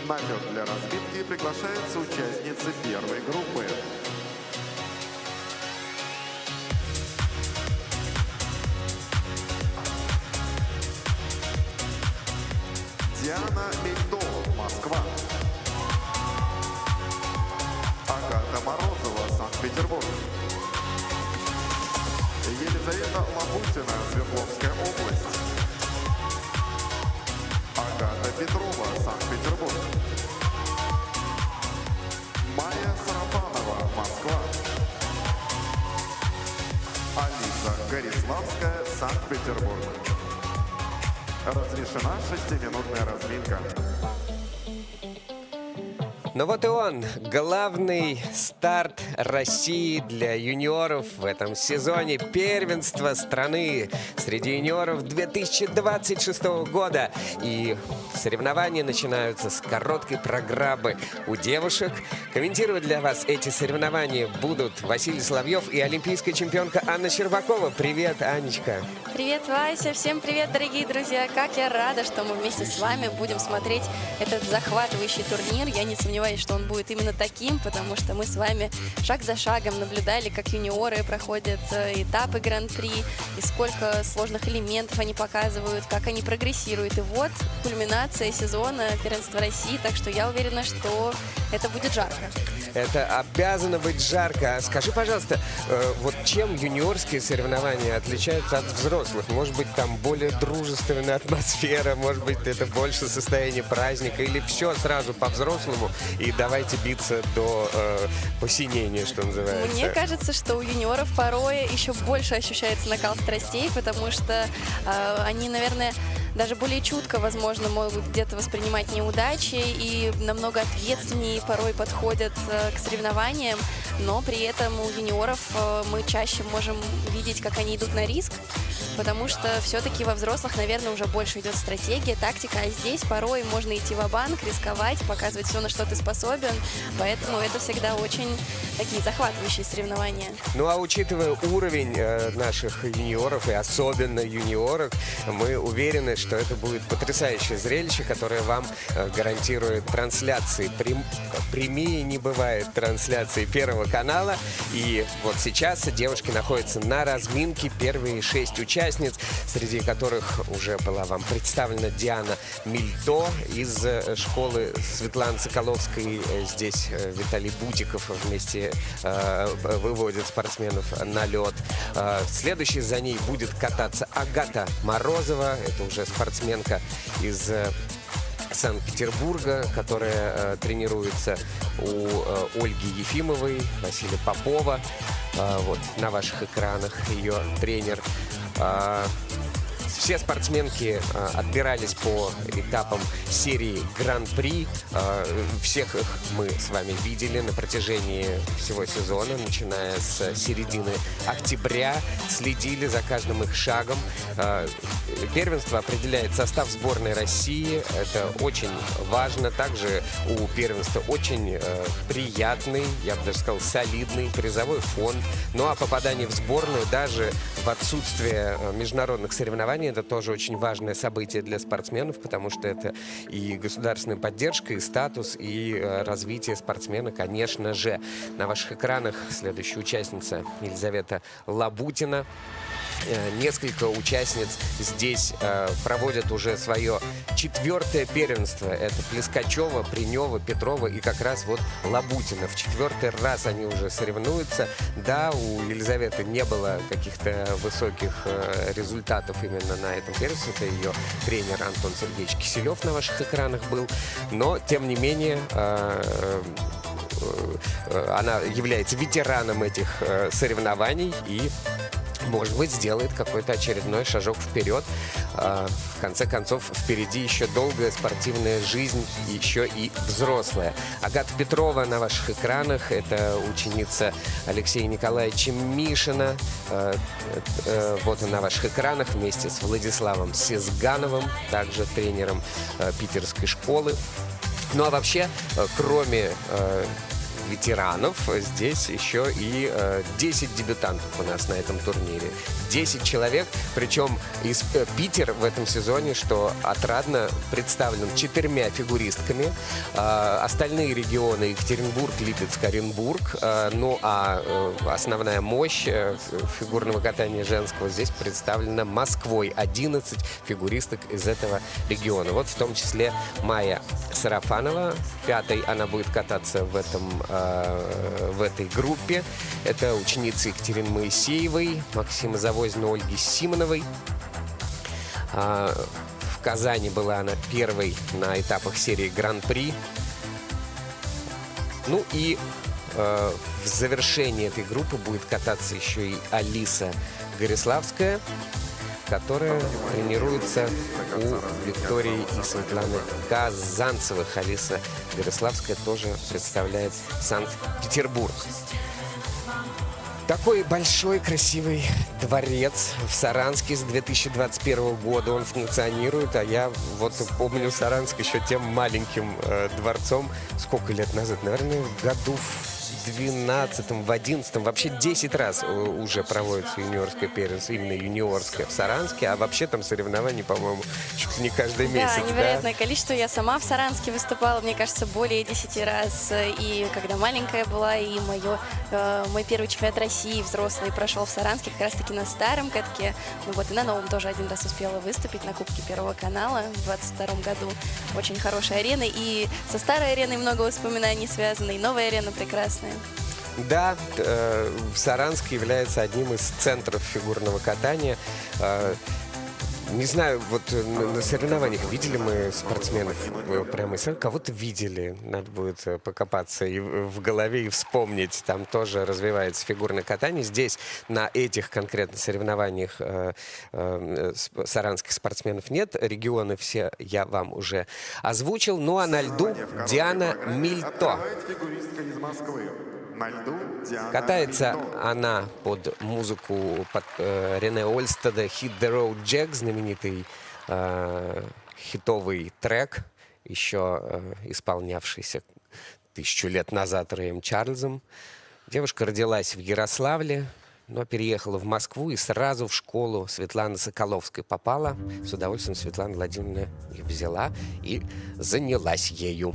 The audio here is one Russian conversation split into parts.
На лед для разминки приглашаются участницы первой группы. Диана Мельто, Москва. Агата Морозова, Санкт-Петербург. Елизавета Лабутина, Свердловская область. Агата Петрова, Санкт-Петербург. Майя Сарафанова, Москва. Алиса Гориславская, Санкт-Петербург. Разрешена 6-минутная разминка. Ну вот и он, главный старт России для юниоров в этом сезоне первенства страны среди юниоров 2026 года. И соревнования начинаются с короткой программы у девушек. Комментировать для вас эти соревнования будут Василий Соловьев и олимпийская чемпионка Анна Щербакова. Привет, Анечка. Привет, Вася. Всем привет, дорогие друзья. Как я рада, что мы вместе с вами будем смотреть этот захватывающий турнир. Я не сомневаюсь, что он будет именно таким, потому что мы с вами шаг за шагом наблюдали, как юниоры проходят этапы Гран-при, и сколько сложных элементов они показывают, как они прогрессируют. И вот кульминация сезона первенства России, так что я уверена, что это будет жарко. Это обязано быть жарко. Скажи, пожалуйста, вот чем юниорские соревнования отличаются от взрослых? Может быть, там более дружественная атмосфера, может быть, это больше состояние праздника, или все сразу по-взрослому и давайте биться до посинения, что называется? Мне кажется, что у юниоров порой еще больше ощущается накал страстей, потому что они, наверное, даже более чутко, возможно, могут где-то воспринимать неудачи и намного ответственнее порой подходят к соревнованиям, но при этом у юниоров мы чаще можем видеть, как они идут на риск, потому что все-таки во взрослых, наверное, уже больше идет стратегия, тактика, а здесь порой можно идти ва-банк, рисковать, показывать все, на что ты способен, поэтому это всегда очень такие захватывающие соревнования. Ну а учитывая уровень наших юниоров и особенно юниорок, мы уверены, что это будет потрясающее зрелище, которое вам гарантирует трансляции. Прямее не бывает трансляции Первого канала. И вот сейчас девушки находятся на разминке. Первые 6 участниц, среди которых уже была вам представлена Диана Мельто из школы Светланы Соколовской. Здесь Виталий Бутиков вместе выводит спортсменов на лед. Следующей за ней будет кататься Агата Морозова. Это уже спортсменка из Санкт-Петербурга, которая тренируется у Ольги Ефимовой, Василия Попова. Вот на ваших экранах ее тренер. Все спортсменки отбирались по этапам серии Гран-при. Всех их мы с вами видели на протяжении всего сезона, начиная с середины октября. Следили за каждым их шагом. Первенство определяет состав сборной России. Это очень важно. Также у первенства очень приятный, я бы даже сказал, солидный призовой фонд. Ну а попадание в сборную даже в отсутствие международных соревнований — это тоже очень важное событие для спортсменов, потому что это и государственная поддержка, и статус, и развитие спортсмена, конечно же. На ваших экранах следующая участница Елизавета Лабутина. Несколько участниц здесь проводят уже свое 4-е первенство. Это Плескачева, Принева, Петрова и как раз вот Лабутина. В 4-й раз они уже соревнуются. Да, у Елизаветы не было каких-то высоких результатов именно на этом первенстве. Это ее тренер Антон Сергеевич Киселев на ваших экранах был. Но, тем не менее, она является ветераном этих соревнований и, может быть, сделает какой-то очередной шажок вперед. В конце концов, впереди еще долгая спортивная жизнь, еще и взрослая. Агата Петрова на ваших экранах. Это ученица Алексея Николаевича Мишина. Вот и на ваших экранах вместе с Владиславом Сезгановым, также тренером питерской школы. Ну а вообще, кроме ветеранов, здесь еще и 10 дебютантов у нас на этом турнире. 10 человек, причем из Питер в этом сезоне, что отрадно, представлен 4 фигуристками. Остальные регионы — Екатеринбург, Липецк, Оренбург. Ну а основная мощь фигурного катания женского здесь представлена Москвой. 11 фигуристок из этого региона. Вот в том числе Майя Сарафанова. 5-й она будет кататься в этой группе. Это ученицы Екатерины Моисеевой, Максима Завозина, Ольги Симоновой. В Казани была она первой на этапах серии Гран-при. Ну и в завершении этой группы будет кататься еще и Алиса Гориславская, которая тренируется у Виктории и Светланы Казанцевых. Алиса Гориславская тоже представляет Санкт-Петербург. Такой большой, красивый дворец в Саранске с 2021 года он функционирует, а я вот помню Саранск еще тем маленьким дворцом. Сколько лет назад? Наверное, году в 12-м, в 11-м, вообще 10 раз уже проводится юниорское первенство, именно юниорское в Саранске, а вообще там соревнований, по-моему, чуть ли не каждый месяц. Да, невероятное количество. Я сама в Саранске выступала, мне кажется, более 10 раз. И когда маленькая была, и мой первый чемпионат России взрослый прошел в Саранске, как раз-таки на старом катке. Ну вот и на новом тоже один раз успела выступить на Кубке Первого канала в 22 году. Очень хорошая арена, и со старой ареной много воспоминаний связано, и новая арена прекрасная. Да, Саранск является одним из центров фигурного катания. Не знаю, вот на соревнованиях видели мы спортсменов прямо из кого-то видели. Надо будет покопаться и в голове и вспомнить. Там тоже развивается фигурное катание. Здесь на этих конкретно соревнованиях саранских спортсменов нет. Регионы все я вам уже озвучил. Ну а на льду Диана Мильто. Катается она под музыку Рене Ольстеда «Hit the Road Jack», знаменитый хитовый трек, еще исполнявшийся 1000 лет назад Рэем Чарльзом. Девушка родилась в Ярославле, но переехала в Москву и сразу в школу Светланы Соколовской попала. С удовольствием Светлана Владимировна их взяла и занялась ею.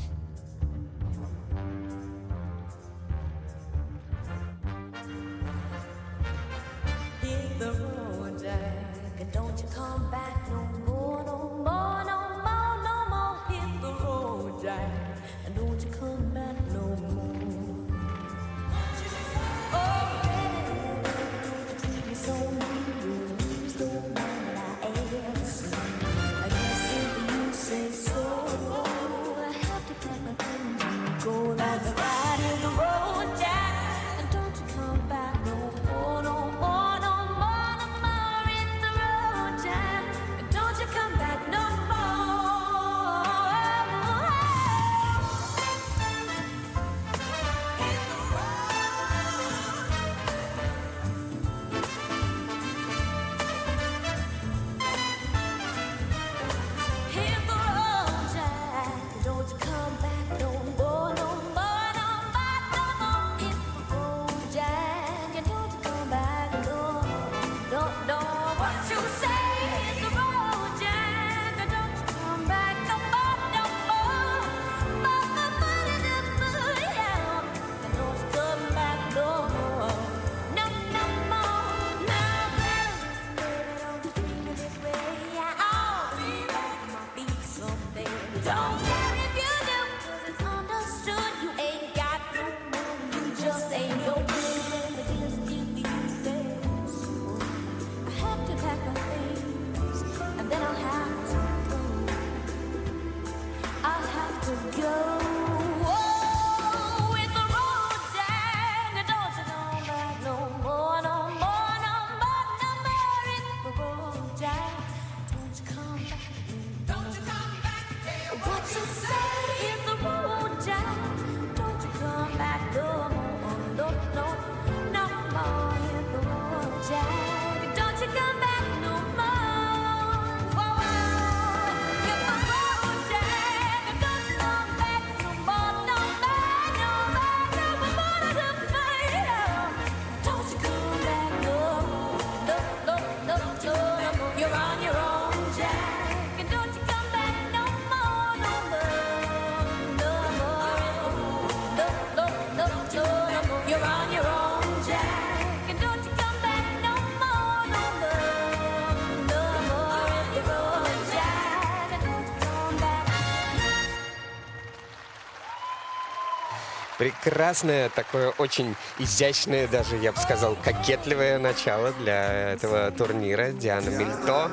Прекрасное, такое очень изящное, даже, я бы сказал, кокетливое начало для этого турнира. Диана Мильто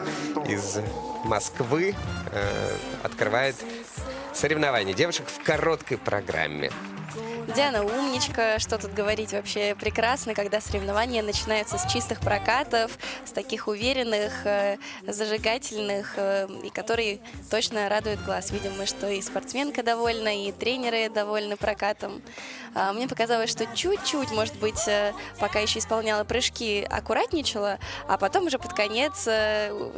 из Москвы открывает соревнования девушек в короткой программе. Диана умничка, что тут говорить, вообще прекрасно, когда соревнования начинаются с чистых прокатов, с таких уверенных, зажигательных, и которые точно радуют глаз. Видим мы, что и спортсменка довольна, и тренеры довольны прокатом. Мне показалось, что чуть-чуть, может быть, пока еще исполняла прыжки, аккуратничала, а потом уже под конец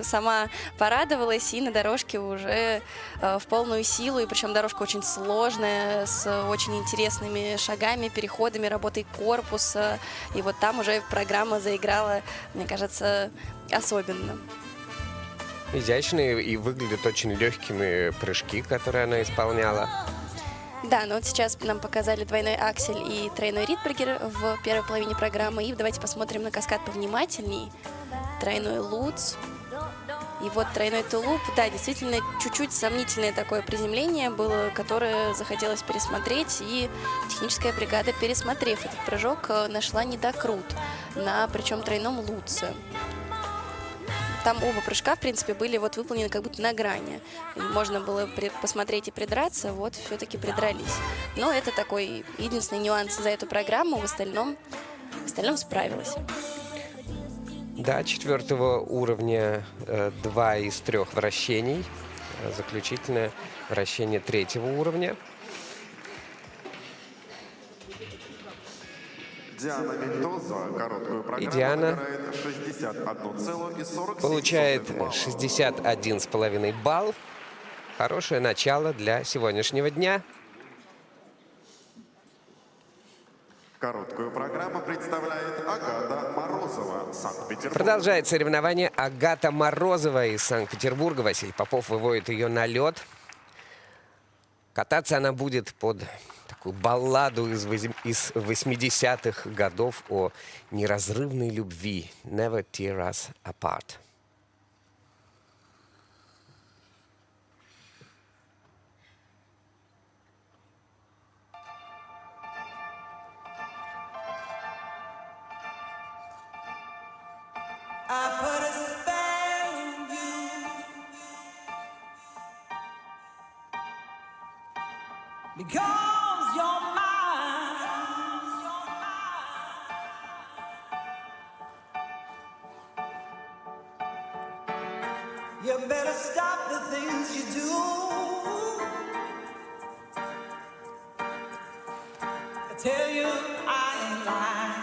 сама порадовалась и на дорожке уже в полную силу, и причем дорожка очень сложная, с очень интересными шагами, переходами, работой корпуса. И вот там уже программа заиграла, мне кажется, особенно. Изящные и выглядят очень легкими прыжки, которые она исполняла. Да, но вот сейчас нам показали двойной аксель и тройной ридбергер в первой половине программы. И давайте посмотрим на каскад повнимательней. Тройной лутц. И вот тройной тулуп, да, действительно, чуть-чуть сомнительное такое приземление было, которое захотелось пересмотреть, и техническая бригада, пересмотрев этот прыжок, нашла недокрут на, причем, тройном лутце. Там оба прыжка, в принципе, были вот выполнены как будто на грани. Можно было посмотреть и придраться, вот все-таки придрались. Но это такой единственный нюанс за эту программу, в остальном справилась. Да, 4-го уровня 2 из 3 вращений. Заключительное вращение 3-го уровня. Диана Мильто за короткую программу И Диана набирает 61,47 получает балла. 61,5 балл. Хорошее начало для сегодняшнего дня. Короткую программу представляет Агата Морозова, Санкт-Петербург. Продолжает соревнование Агата Морозова из Санкт-Петербурга. Василий Попов выводит ее на лед. Кататься она будет под такую балладу из 80-х годов о неразрывной любви. Never tear us apart. I put a spell on you because you're mine. You better stop the things you do. I tell you I ain't lying.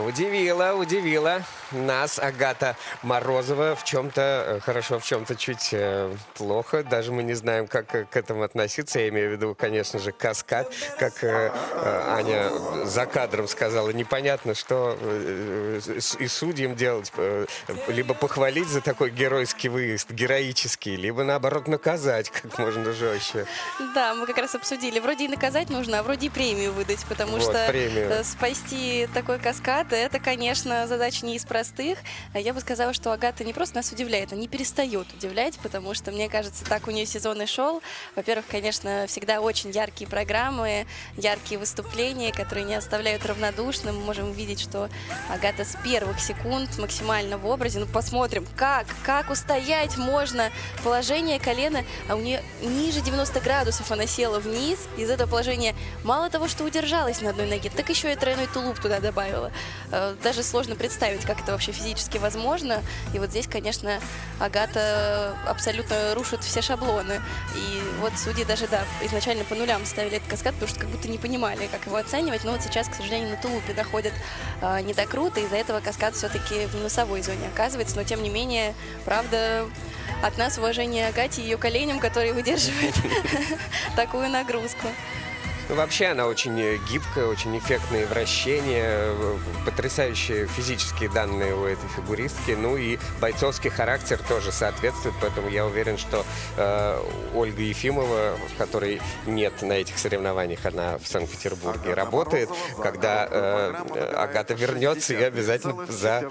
Удивила нас Агата Морозова в чем-то хорошо, в чем-то чуть плохо. Даже мы не знаем, как к этому относиться. Я имею в виду, конечно же, каскад. Как Аня за кадром сказала, непонятно, что и судьям делать. Либо похвалить за такой геройский выезд, героический, либо, наоборот, наказать как можно жестче. Да, мы как раз обсудили. Вроде и наказать нужно, а вроде и премию выдать, потому Вот, что премию. спасти такой каскад, это, конечно, задача не из простых. Я бы сказала, что Агата не просто нас удивляет, а не перестает удивлять, потому что, мне кажется, так у нее сезон и шел. Во-первых, конечно, всегда очень яркие программы, яркие выступления, которые не оставляют равнодушным. Мы можем увидеть, что Агата с первых секунд максимально в образе. Ну, посмотрим, как устоять можно. Положение колена, а у нее ниже 90 градусов она села вниз. Из этого положения мало того, что удержалась на одной ноге, так еще и тройной тулуп туда добавила. Даже сложно представить, как это вообще физически возможно. И вот здесь, конечно, Агата абсолютно рушит все шаблоны. И вот судьи даже, да, изначально по нулям ставили этот каскад, потому что как будто не понимали, как его оценивать. Но вот сейчас, к сожалению, на тулупе находят не так круто. Из-за этого каскад все-таки в минусовой зоне оказывается. Но, тем не менее, правда, от нас уважение Агате и ее коленям, которые выдерживают такую нагрузку. Ну, вообще она очень гибкая, очень эффектные вращения, потрясающие физические данные у этой фигуристки. Ну и бойцовский характер тоже соответствует, поэтому я уверен, что Ольга Ефимова, которой нет на этих соревнованиях, она в Санкт-Петербурге работает, когда Агата вернется, и обязательно за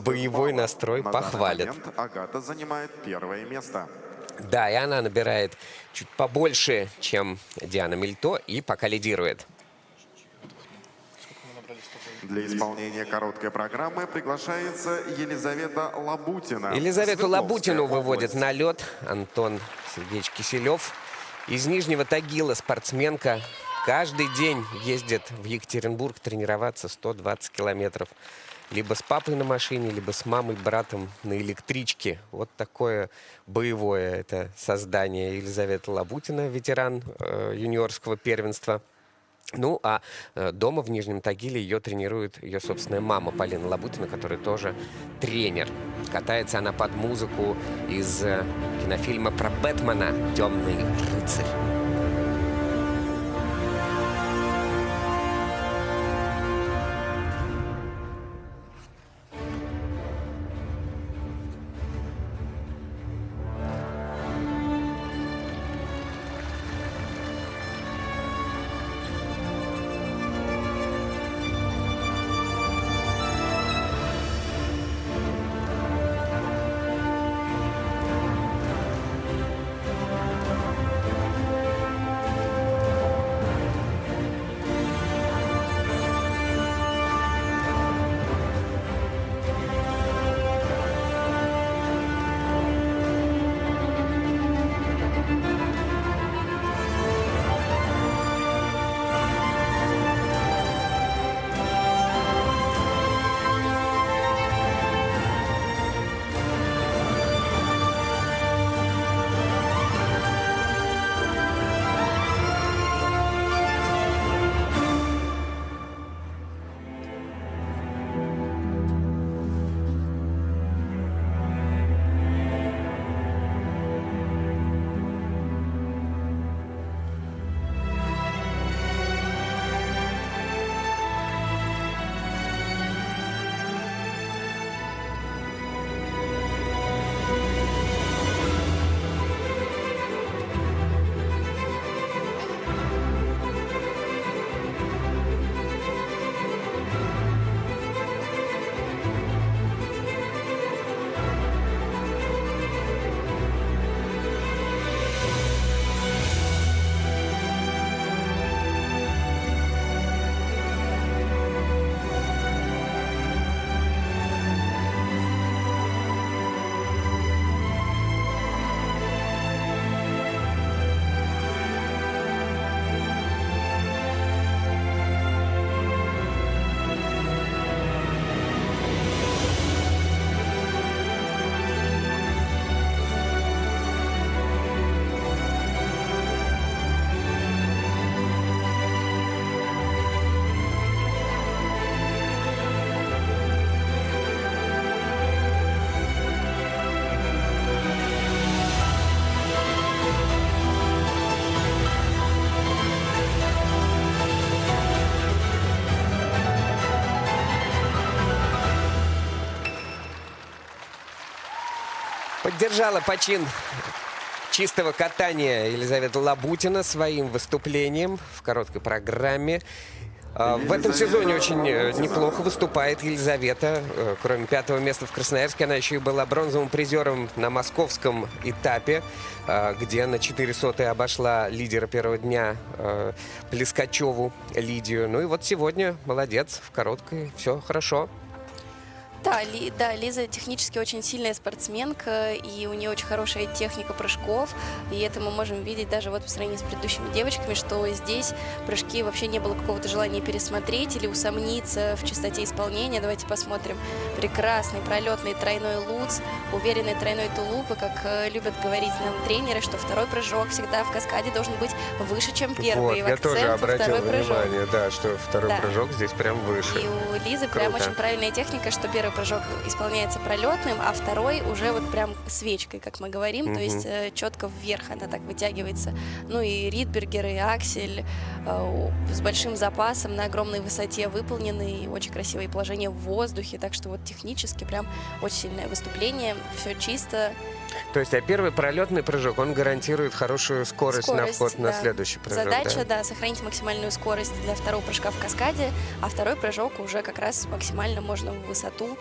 боевой настрой похвалит. Агата занимает первое место. Да, и она набирает чуть побольше, чем Диана Мильто, и пока лидирует. Для исполнения короткой программы приглашается Елизавета Лабутина. Елизавету Свердловская Лабутину выводит область. на лед Антон Сергеевич Киселев. Из Нижнего Тагила спортсменка каждый день ездит в Екатеринбург тренироваться 120 километров. Либо с папой на машине, либо с мамой, братом на электричке. Вот такое боевое это создание. Елизавета Лабутина, ветеран юниорского первенства. Ну, а дома в Нижнем Тагиле ее тренирует ее собственная мама Полина Лабутина, которая тоже тренер. Катается она под музыку из кинофильма про Бэтмена «Темный рыцарь». Поддержала почин чистого катания Елизавета Лабутина своим выступлением в короткой программе. В этом сезоне очень неплохо выступает Елизавета. Кроме 5-го места в Красноярске, она еще и была бронзовым призером на московском этапе, где на 400-й обошла лидера первого дня Плескачеву Лидию. Ну и вот сегодня молодец, в короткой, все хорошо. Да, Лиза технически очень сильная спортсменка, и у нее очень хорошая техника прыжков, и это мы можем видеть даже вот по сравнению с предыдущими девочками, что здесь прыжки вообще не было какого-то желания пересмотреть или усомниться в чистоте исполнения. Давайте посмотрим. Прекрасный пролетный тройной луц, уверенный тройной тулуп, и как любят говорить нам тренеры, что второй прыжок всегда в каскаде должен быть выше, чем первый. Вот, и в я тоже акцент во обратил второй прыжок. внимание, да, что второй Да. прыжок здесь прям выше. И у Лизы прям Круто. очень правильная техника, что первый прыжок исполняется пролетным, а второй уже вот прям свечкой, как мы говорим, то есть четко вверх она так вытягивается. Ну и Ридбергер, и Аксель с большим запасом на огромной высоте выполнены, и очень красивые положения в воздухе, так что вот технически прям очень сильное выступление, все чисто. То есть, а первый пролетный прыжок, он гарантирует хорошую скорость на вход на да. следующий прыжок. Задача, да? да, сохранить максимальную скорость для второго прыжка в каскаде, а второй прыжок уже как раз максимально можно в высоту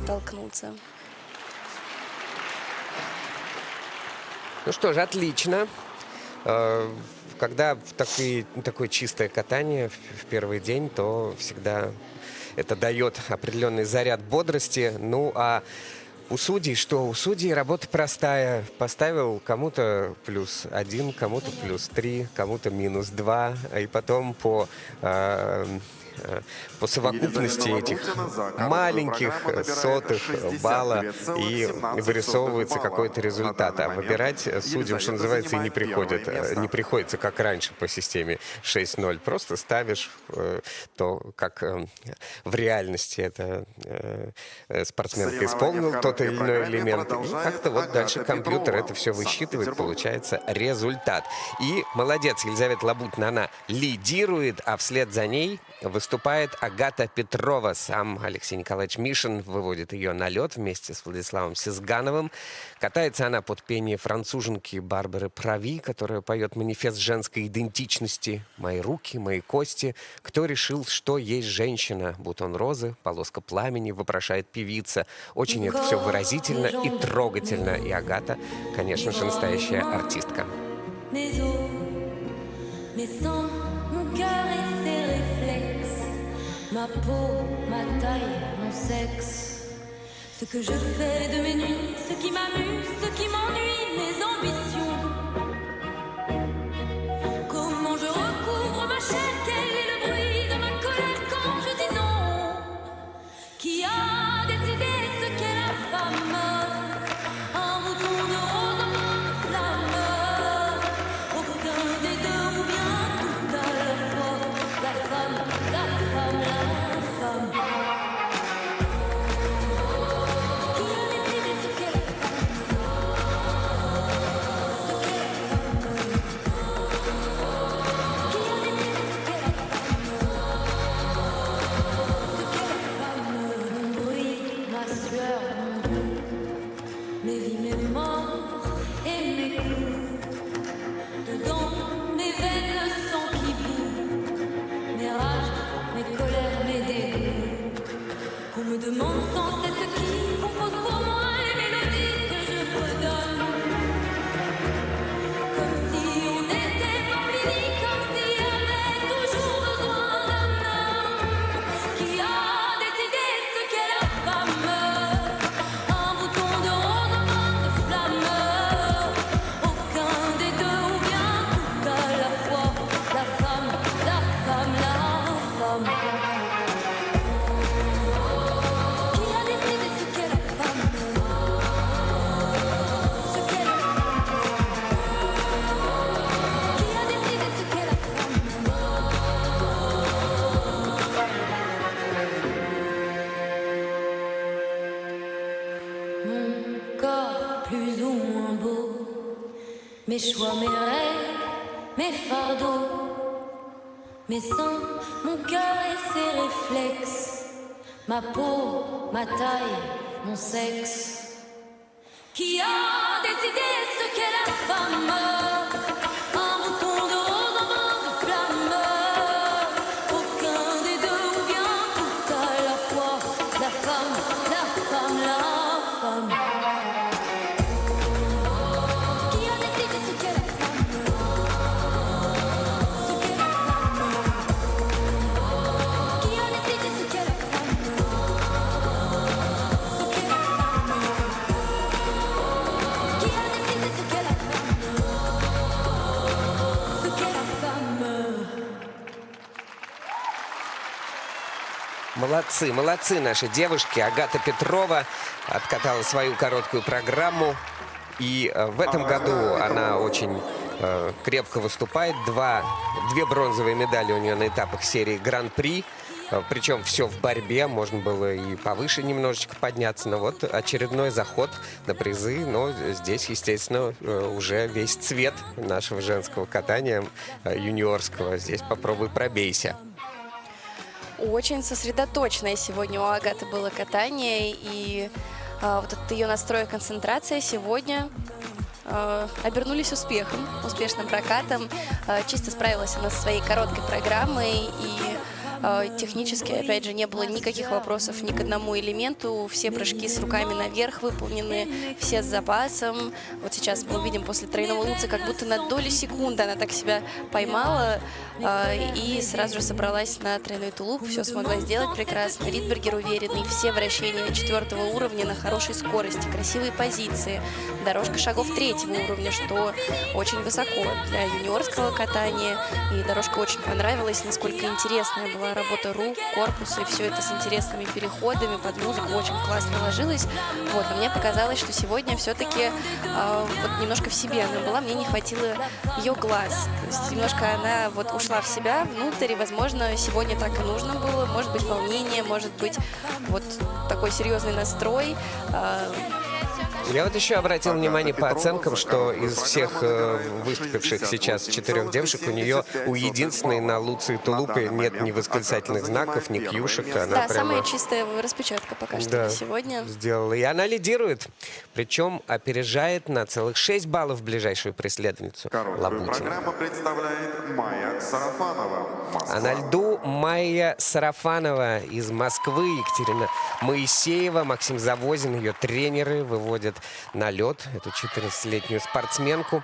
толкнуться. Ну что ж, отлично. Когда такое чистое катание в первый день, то всегда это дает определенный заряд бодрости. Ну, а у судей что? У судей работа простая. Поставил кому-то +1, кому-то +3, кому-то -2, и потом по совокупности этих маленьких сотых балла и вырисовывается какой-то результат. А выбирать судьям, что называется, и не приходится, как раньше по системе 6-0. Просто ставишь то, как в реальности это спортсменка исполнил тот или иной элемент. И как-то вот дальше компьютер это все высчитывает, получается результат. И молодец, Елизавета Лабутина, она лидирует, а вслед за ней выступает Агата Петрова. Сам Алексей Николаевич Мишин выводит ее на лед вместе с Владиславом Сизгановым. Катается она под пение француженки Барбары Прави, которая поет манифест женской идентичности. «Мои руки, мои кости. Кто решил, что есть женщина? Бутон розы, полоска пламени», вопрошает певица. Очень это все выразительно и трогательно. И Агата, конечно же, настоящая артистка. Mes os, mes sangs, mon cœur et ses réflexes, ma peau, ma taille, mon sexe, ce que je fais de mes nuits, ce qui m'amuse, ce qui m'ennuie, mes ambitions. Comment je recouvre ma chair, quel est le bruit de ma colère quand je dis non? Qui a décidé ce qu'est la femme? Un bouton de rose, un brin de flamme. Aucun des deux ou bien tout à la fois. La femme, la femme, la femme. Qui a décidé ce qu'est la femme? Ce qu'est la femme. Qui a décidé ce qu'est la femme? Ce qu'est la femme. Mon bruit, ma sueur, mon goût, mes vies, mes morts et mes coups. Dedans, mes veines, le sang qui bout, mes rages, mes colères, mes dégoûts. Qu'on me demande sans cesse qui compose pour moi les mélodies que je redonne. Comme si on n'était pas fini, comme s'il y avait toujours besoin d'un homme. Qui a décidé ce qu'est la femme? Un bouton de rose, un brin de flamme. Aucun des deux ou bien tout à la fois. La femme, la femme, la femme. Qui a décidé ce qu'est la femme? Ce qu'est la femme. Qui a décidé ce qu'est la femme? Mon corps plus ou moins beau, mes choix, mes règles, mes fardeaux, mes seins, mon cœur et ses réflexes, ma peau, ma taille, mon sexe. Qui a décidé ce qu'est la femme? Un bouton de rose, un brin de flamme. Aucun des deux ou bien tout à la fois. La femme, la femme, la femme. Qui a décidé ce qu'est la femme? Ce qu'est la femme. Qui a décidé ce qu'est la femme? Ce qu'est la femme. Qui a décidé ce qu'est la femme? Ce qu'est la femme. Молодцы, молодцы наши девушки. Агата Петрова откатала свою короткую программу. И в этом году она очень крепко выступает. Две бронзовые медали у нее на этапах серии Гран-при. Причем все в борьбе. Можно было и повыше немножечко подняться. Но вот очередной заход на призы. Но здесь, естественно, уже весь цвет нашего женского катания юниорского. Здесь попробуй пробейся. Очень сосредоточенное сегодня у Агаты было катание, и вот этот ее настрой и концентрация сегодня обернулись успешным прокатом. Чисто справилась она со своей короткой программой, и технически, опять же, не было никаких вопросов ни к одному элементу. Все прыжки с руками наверх выполнены, все с запасом. Вот сейчас мы увидим после тройного луца, как будто на долю секунды она так себя поймала и сразу же собралась на тройной тулуп. Все смогла сделать прекрасно. Ридбергер уверенный, все вращения 4-го уровня на хорошей скорости, красивые позиции. Дорожка шагов 3-го уровня, что очень высоко для юниорского катания. И дорожка очень понравилась, насколько интересная была работа рук, корпуса, и все это с интересными переходами под музыку очень классно ложилось. Вот, но мне показалось, что сегодня все-таки вот немножко в себе она была, мне не хватило ее глаз. То есть немножко она вот ушла в себя внутрь, и, возможно, сегодня так и нужно было. Может быть, волнение, может быть, вот такой серьезный настрой. Я вот еще обратил внимание по оценкам, что из всех выступивших сейчас 4 девушек у единственной на Луции и Тулупе нет ни восклицательных знаков, ни кьюшек. Она Да, прямо, самая чистая распечатка пока что да, сегодня. сделала. И она лидирует, причем опережает на целых 6 баллов ближайшую преследовницу Короткую Лабутину. программу представляет Майя Сарафанова. Москва. А на льду Майя Сарафанова из Москвы, Екатерина Моисеева, Максим Завозин, ее тренеры выводят на лед эту 14-летнюю спортсменку,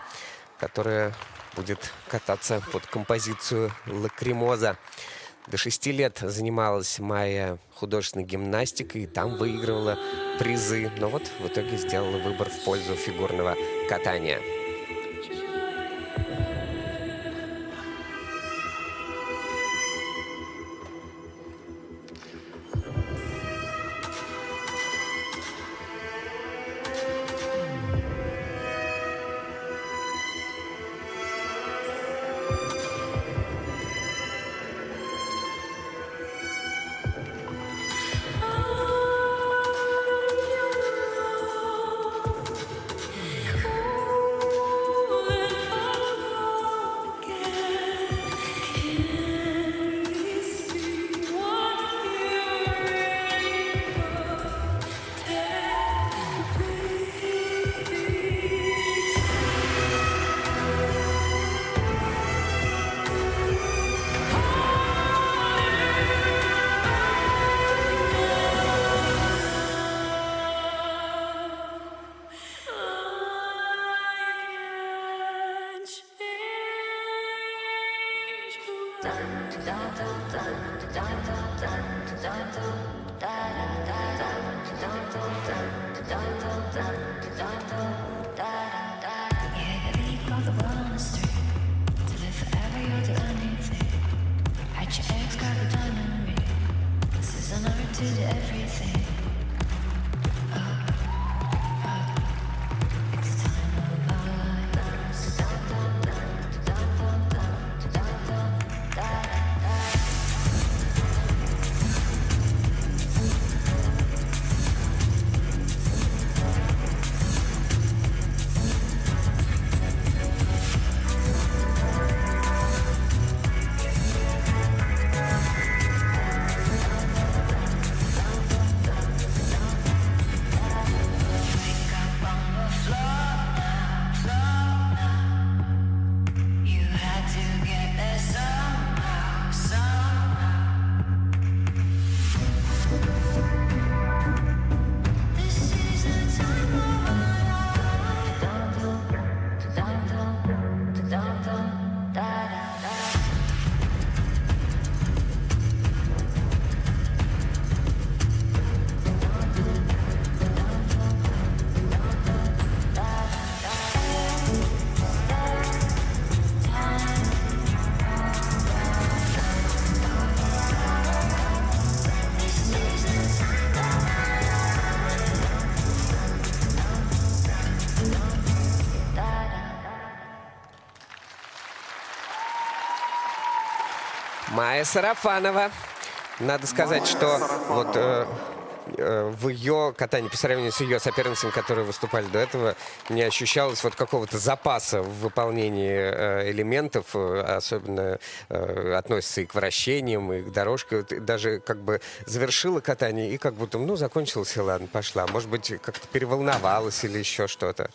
которая будет кататься под композицию «Лакримоза». До 6 лет занималась Майя художественной гимнастикой и там выигрывала призы. Но вот в итоге сделала выбор в пользу фигурного катания. Майя Сарафанова. Надо сказать, что вот в ее катании, по сравнению с ее соперницами, которые выступали до этого, не ощущалось вот какого-то запаса в выполнении элементов, особенно относится и к вращениям, и к дорожке. Вот даже как бы завершила катание и как будто, ну, закончилось, и ладно, пошла. Может быть, как-то переволновалась или еще что-то.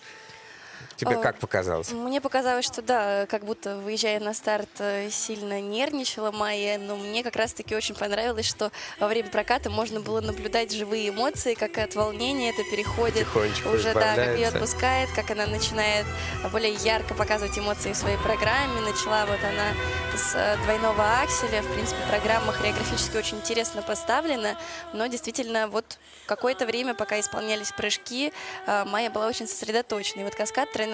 Тебе как показалось? Мне показалось, что да, как будто, выезжая на старт, сильно нервничала Майя, но мне как раз-таки очень понравилось, что во время проката можно было наблюдать живые эмоции, как от волнения это переходит Потихонечку уже, да, как ее избавляется. отпускает, как она начинает более ярко показывать эмоции в своей программе. Начала вот она с двойного акселя. В принципе, программа хореографически очень интересно поставлена, но действительно вот какое-то время, пока исполнялись прыжки, Майя была очень сосредоточена. И вот каскад тройной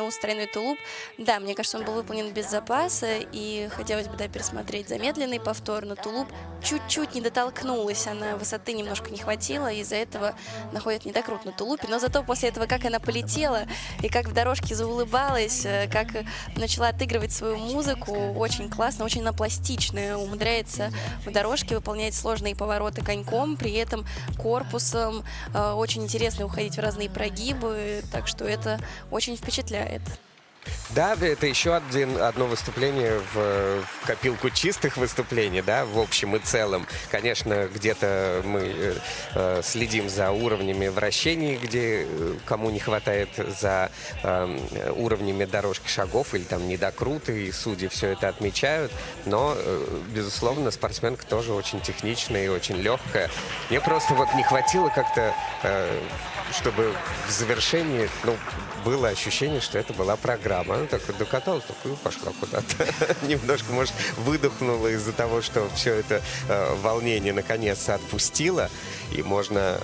тулуп, да, мне кажется, он был выполнен без запаса, и хотелось бы, да, пересмотреть замедленный повтор, но тулуп чуть-чуть не дотолкнулась, она высоты немножко не хватило, и из-за этого находит недокрут на тулупе, но зато после этого, как она полетела, и как в дорожке заулыбалась, как начала отыгрывать свою музыку, очень классно, очень она пластичная, умудряется в дорожке выполнять сложные повороты коньком, при этом корпусом, очень интересно уходить в разные прогибы, так что это очень впечатляет. Да, это еще одно выступление в копилку чистых выступлений, да, в общем и целом. Конечно, где-то мы следим за уровнями вращений, где кому не хватает, за уровнями дорожки шагов или там недокруты, и судьи все это отмечают. Но, безусловно, спортсменка тоже очень техничная и очень легкая. Мне просто вот не хватило как-то, чтобы в завершении, ну, было ощущение, что это была программа. Она так вот докаталась, так и пошла куда-то. Немножко, может, выдохнула из-за того, что все это волнение наконец-то отпустило. И можно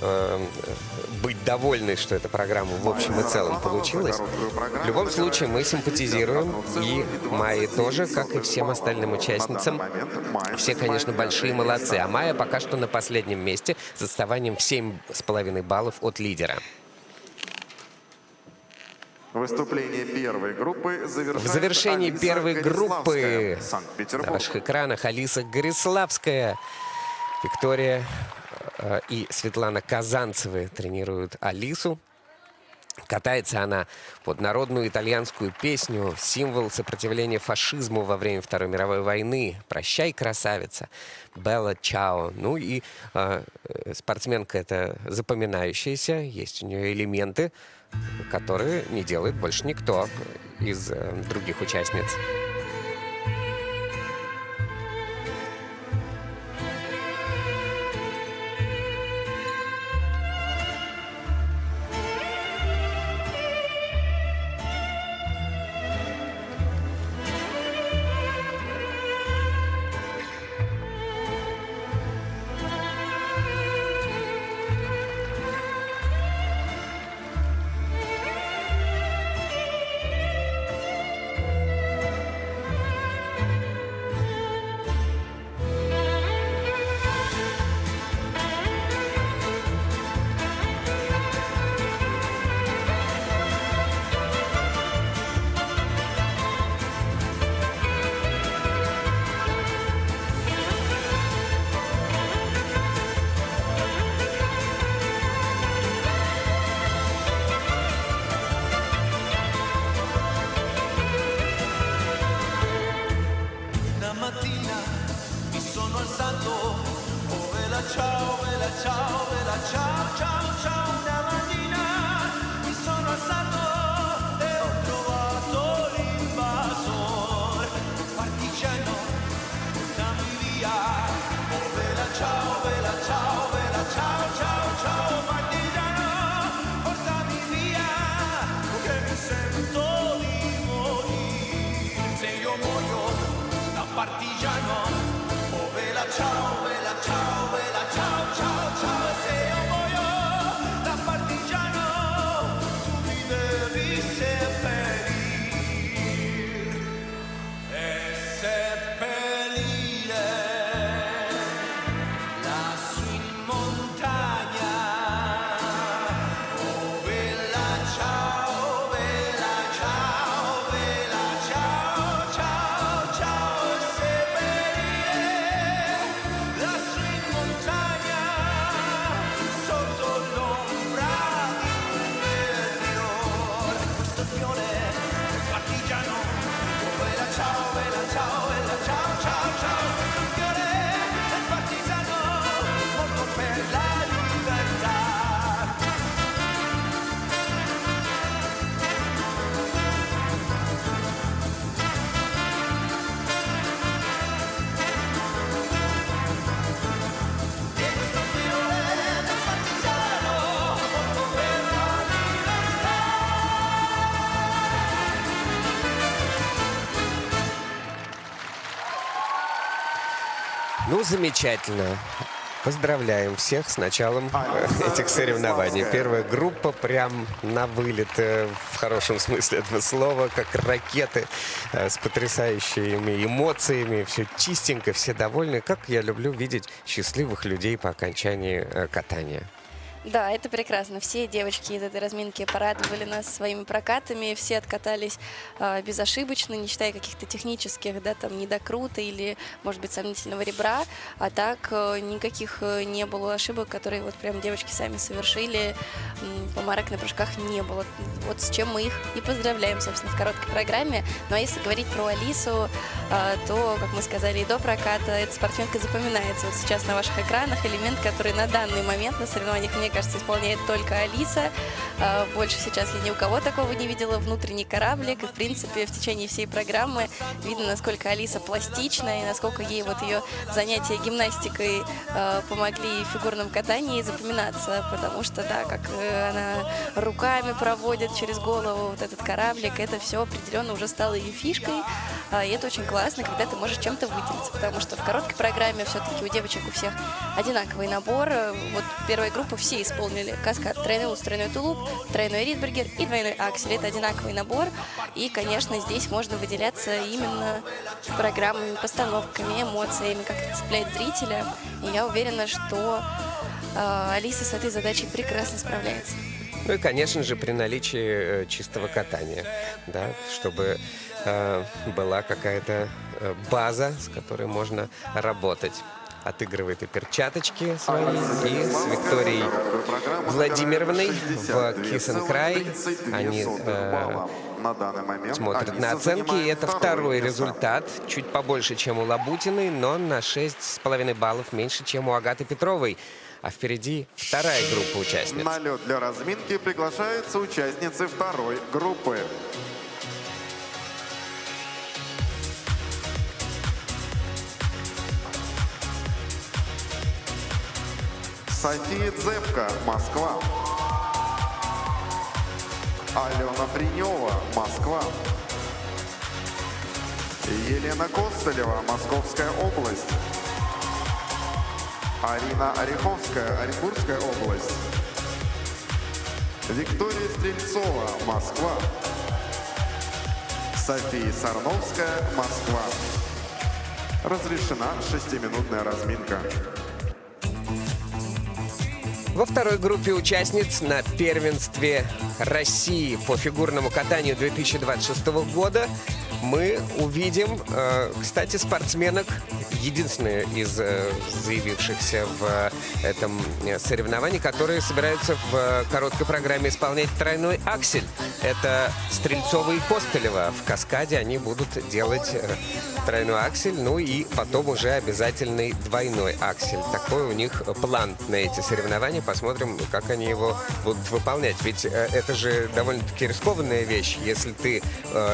быть довольной, что эта программа в общем и целом получилась. В любом случае, мы симпатизируем. И Майе тоже, как и всем остальным участницам. Все, конечно, большие молодцы. А Майя пока что на последнем месте с отставанием в 7,5 баллов от лидера. Выступление первой группы В завершении Алиса первой группы Гориславская, на Санкт-Петербург. ваших экранах Алиса Гориславская, Виктория и Светлана Казанцевы тренируют Алису. Катается она под народную итальянскую песню, символ сопротивления фашизму во время Второй мировой войны. «Прощай, красавица», «Белла Чао». Ну и спортсменка эта запоминающаяся, есть у нее элементы, которые не делает больше никто из других участниц. Ну, замечательно. Поздравляем всех с началом этих соревнований. Первая группа прям на вылет, в хорошем смысле этого слова, как ракеты, с потрясающими эмоциями. Все чистенько, все довольны. Как я люблю видеть счастливых людей по окончании катания. Да, это прекрасно. Все девочки из этой разминки порадовали нас своими прокатами. Все откатались безошибочно, не считая каких-то технических, да, там, недокрута или, может быть, сомнительного ребра. А так никаких не было ошибок, которые вот прям девочки сами совершили. Помарок на прыжках не было. Вот с чем мы их и поздравляем, собственно, в короткой программе. Ну а если говорить про Алису, то, как мы сказали, и до проката эта спортсменка запоминается. Вот сейчас на ваших экранах элемент, который на данный момент на соревнованиях, мне кажется, исполняет только Алиса. Больше сейчас я ни у кого такого не видела. Внутренний кораблик. И, в принципе, в течение всей программы видно, насколько Алиса пластична и насколько ей вот ее занятия гимнастикой помогли в фигурном катании запоминаться. Потому что, да, как она руками проводит через голову вот этот кораблик, это все определенно уже стало ее фишкой. И это очень классно, когда ты можешь чем-то выделиться. Потому что в короткой программе все-таки у девочек у всех одинаковый набор. Вот первая группа все исполнили каскад, тройной луз, тройной тулуп, тройной ридбергер и двойной аксель. Это одинаковый набор. И, конечно, здесь можно выделяться именно программами, постановками, эмоциями, как это цепляет зрителя. И я уверена, что Алиса с этой задачей прекрасно справляется. Ну и, конечно же, при наличии чистого катания, да, чтобы была какая-то база, с которой можно работать. Отыгрывает и перчаточки свои, и с Викторией Владимировной в Кисенкрай. Они смотрят на оценки, и это второй результат. Чуть побольше, чем у Лабутиной, но на 6,5 баллов меньше, чем у Агаты Петровой. А впереди вторая группа участниц. На лед для разминки приглашаются участницы второй группы. София Дзепка, Москва. Алена Принева, Москва. Елена Костылева, Московская область. Арина Ореховская, Оренбургская область. Виктория Стрельцова, Москва. София Сарновская, Москва. Разрешена 6-минутная разминка. Во второй группе участниц на первенстве России по фигурному катанию 2026 года мы увидим, кстати, спортсменок, единственные из заявившихся в этом соревновании, которые собираются в короткой программе исполнять тройной аксель. Это Стрельцова и Костылева. В каскаде они будут делать тройной аксель, ну и потом уже обязательный двойной аксель. Такой у них план на эти соревнования. Посмотрим, как они его будут выполнять. Ведь это же довольно-таки рискованная вещь. Если ты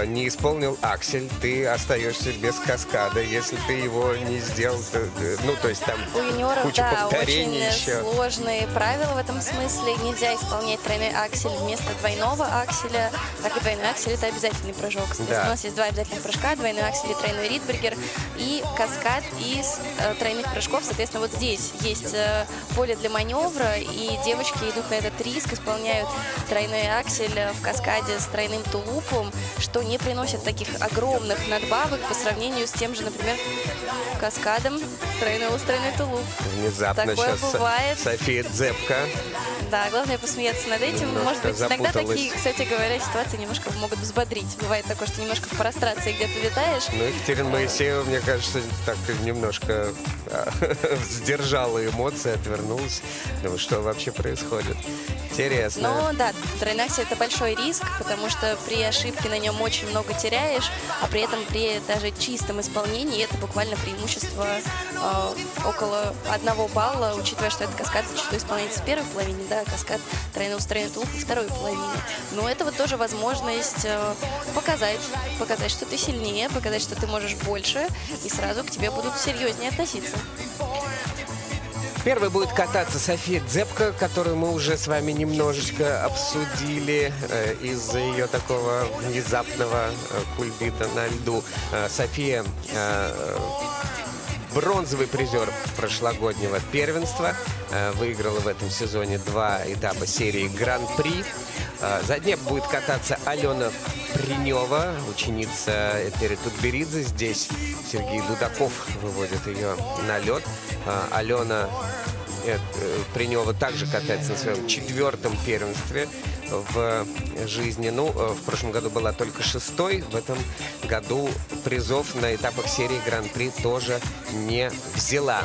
не исполнил аксель, ты остаешься без каскада. Если ты его не сделал, то есть там у юниоров, куча да, повторений очень еще. Сложные правила в этом смысле. Нельзя исполнять тройной аксель вместо двойного акселя. Так и двойной аксель — это обязательный прыжок. Да. У нас есть два обязательных прыжка: двойной аксель и тройной ридбергер, и каскад из тройных прыжков. Соответственно, вот здесь есть поле для маневра, и девочки идут на этот риск, исполняют тройной аксель в каскаде с тройным тулупом, что не приносит таких огромных надбавок по сравнению с тем же, например, каскадом тройной луз, тройной тулуп. Внезапно Такое сейчас бывает. София Дзепка. Да, главное посмеяться над этим. Немножко Может быть, иногда запуталась. такие, кстати говоря, ситуации немножко могут взбодрить. Бывает такое, что немножко в прострации где-то витаешь. Ну, Екатерина Моисеева, мне кажется, так немножко сдержала эмоции, отвернулась. Думаю, что вообще происходит. Интересно. Но да, тройной аксель — это большой риск, потому что при ошибке на нем очень много теряешь, а при этом при даже чистом исполнении это буквально преимущество около 1 балла, учитывая, что этот каскад зачастую исполняется в первой половине, да, каскад тройного устроения тулуп во второй половине. Но это вот тоже возможность показать, что ты сильнее, показать, что ты можешь больше, и сразу к тебе будут серьезнее относиться. Первой будет кататься София Дзепка, которую мы уже с вами немножечко обсудили из-за ее такого внезапного кульбита на льду. София бронзовый призер прошлогоднего первенства. Выиграла в этом сезоне 2 этапа серии Гран-при. За Днепр будет кататься Алена Принева, ученица Этери Тутберидзе. Здесь Сергей Дудаков выводит ее на лед. Алена Принева также катается на своем 4-м первенстве в жизни. Ну, в прошлом году была только 6-й. В этом году призов на этапах серии Гран-при тоже не взяла.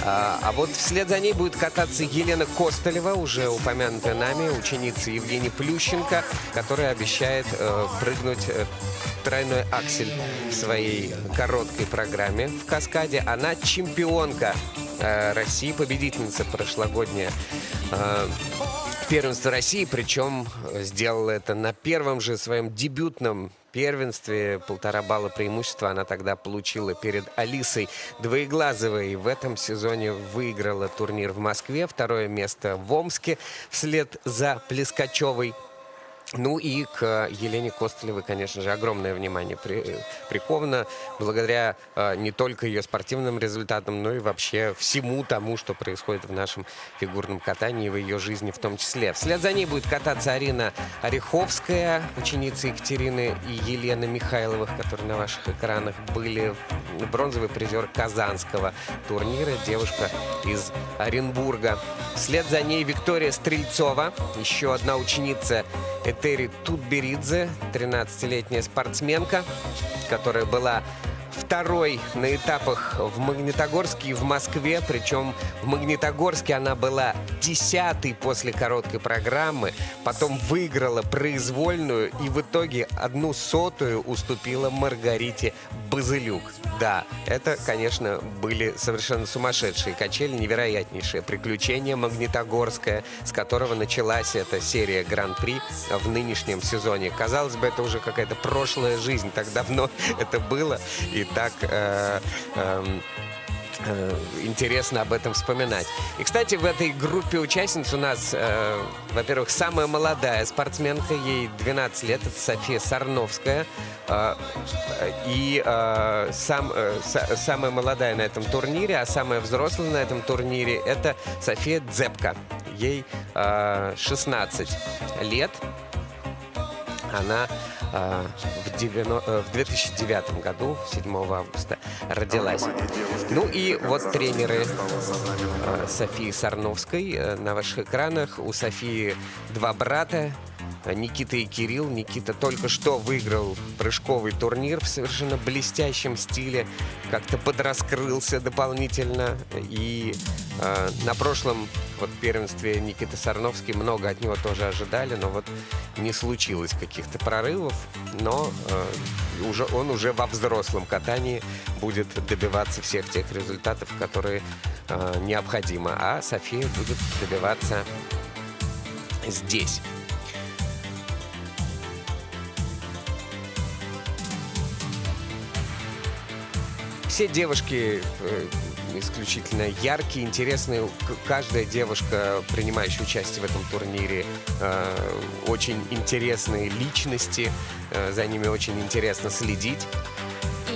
А вот вслед за ней будет кататься Елена Костолева, уже упомянутая нами, ученица Евгении Плющенко, которая обещает прыгнуть тройной аксель в своей короткой программе в каскаде. Она чемпионка России, победительница прошлогодняя первенства России, причем сделала это на первом же своем дебютном первенстве. 1,5 балла преимущества она тогда получила перед Алисой Двоеглазовой. В этом сезоне выиграла турнир в Москве, 2-е место в Омске вслед за Плескачевой. Ну и к Елене Костолевой, конечно же, огромное внимание приковано благодаря не только ее спортивным результатам, но и вообще всему тому, что происходит в нашем фигурном катании и в ее жизни в том числе. Вслед за ней будет кататься Арина Ореховская, ученица Екатерины и Елены Михайловых, которые на ваших экранах были. Бронзовый призер Казанского турнира, девушка из Оренбурга. Вслед за ней Виктория Стрельцова, еще одна ученица Этери Тутберидзе, 13-летняя спортсменка, которая была 2-й на этапах в Магнитогорске и в Москве. Причем в Магнитогорске она была 10-й после короткой программы, потом выиграла произвольную и в итоге 1/100 уступила Маргарите Базылюк. Да, это, конечно, были совершенно сумасшедшие качели, невероятнейшее приключение магнитогорское, с которого началась эта серия Гран-при в нынешнем сезоне. Казалось бы, это уже какая-то прошлая жизнь, так давно это было, и так интересно об этом вспоминать. И, кстати, в этой группе участниц у нас, во-первых, самая молодая спортсменка, ей 12 лет, это София Сарновская. И самая молодая на этом турнире, а самая взрослая на этом турнире — это София Дзепка. Ей 16 лет. Она в 2009 году, 7 августа, родилась. Ну и вот тренеры Софии Сарновской на ваших экранах. У Софии 2 брата, Никита и Кирилл. Никита только что выиграл прыжковый турнир в совершенно блестящем стиле, как-то подраскрылся дополнительно. И на прошлом первенстве Никита Сарновский, много от него тоже ожидали, но вот не случилось каких-то прорывов. Но он уже во взрослом катании будет добиваться всех тех результатов, которые необходимо. А София будет добиваться здесь. Все девушки исключительно яркие, интересные. Каждая девушка, принимающая участие в этом турнире, очень интересные личности. За ними очень интересно следить.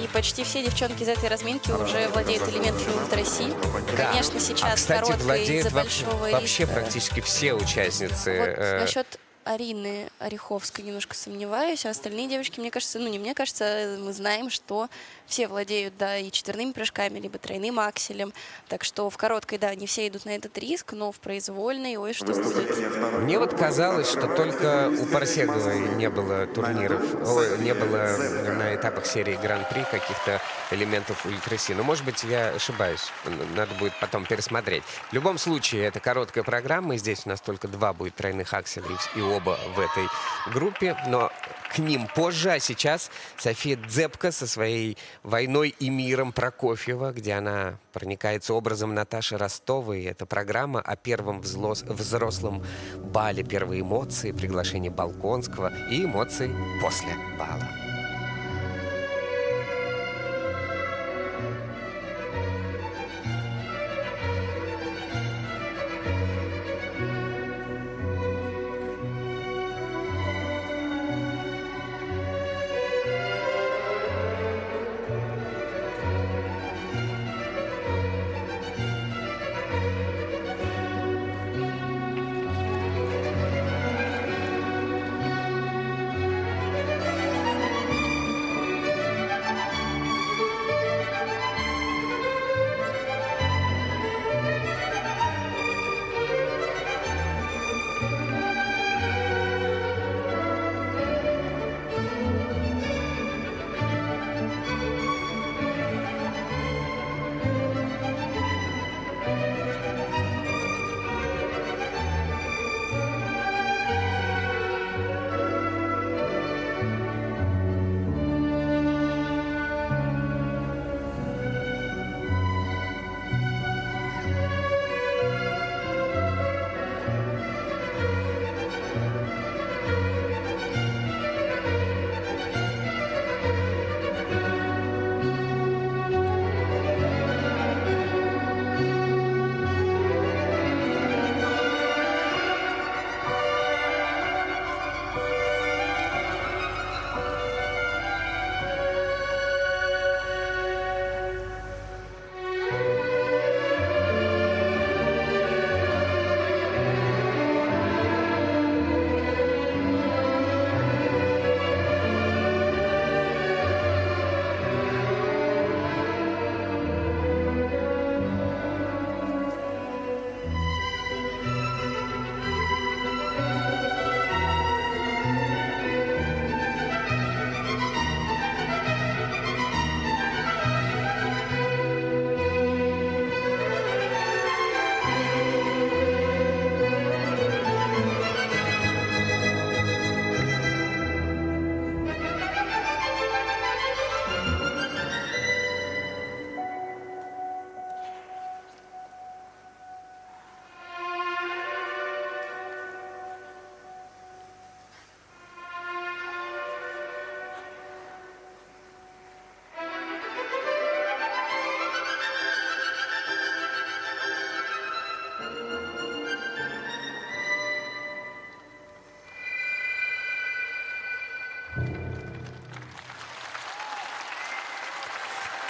И почти все девчонки из этой разминки уже владеют элементами ультра-си. Да. Конечно, сейчас кстати, короткой владеют из-за большого вообще риска. практически все участницы. Вот насчет Арины Ореховской немножко сомневаюсь, а остальные девочки, мне кажется, не мне кажется, мы знаем, что все владеют, да, и 4-ми прыжками, либо тройным акселем. Так что в короткой, да, не все идут на этот риск, но в произвольной, ой, что будет. Мне вот казалось, что только у Парсеговой не было турниров, не было на этапах серии Гран-при каких-то элементов ультра-си. Но, может быть, я ошибаюсь. Надо будет потом пересмотреть. В любом случае, это короткая программа, и здесь у нас только 2 будет тройных акселей, и оба в этой группе, но к ним позже. А сейчас София Дзепка со своей «Войной и миром» Прокофьева, где она проникается образом Наташи Ростовой. Это программа о первом взрослом бале, первые эмоции, приглашение Балконского и эмоции после бала.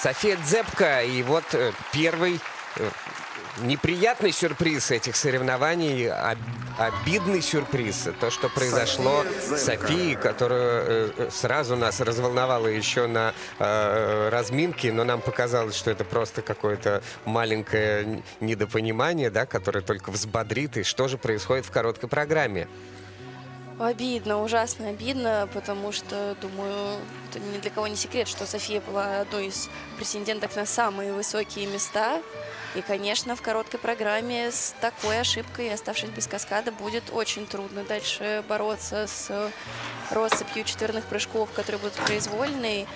София Дзепко, и вот первый неприятный сюрприз этих соревнований, обидный сюрприз. То, что произошло с Софией, которую сразу нас разволновало еще на разминке, но нам показалось, что это просто какое-то маленькое недопонимание, да, которое только взбодрит. И что же происходит в короткой программе? Обидно, ужасно обидно, потому что, думаю, это ни для кого не секрет, что София была одной из претенденток на самые высокие места. И, конечно, в короткой программе с такой ошибкой, оставшись без каскада, будет очень трудно дальше бороться с россыпью четверных прыжков, которые будут произвольные.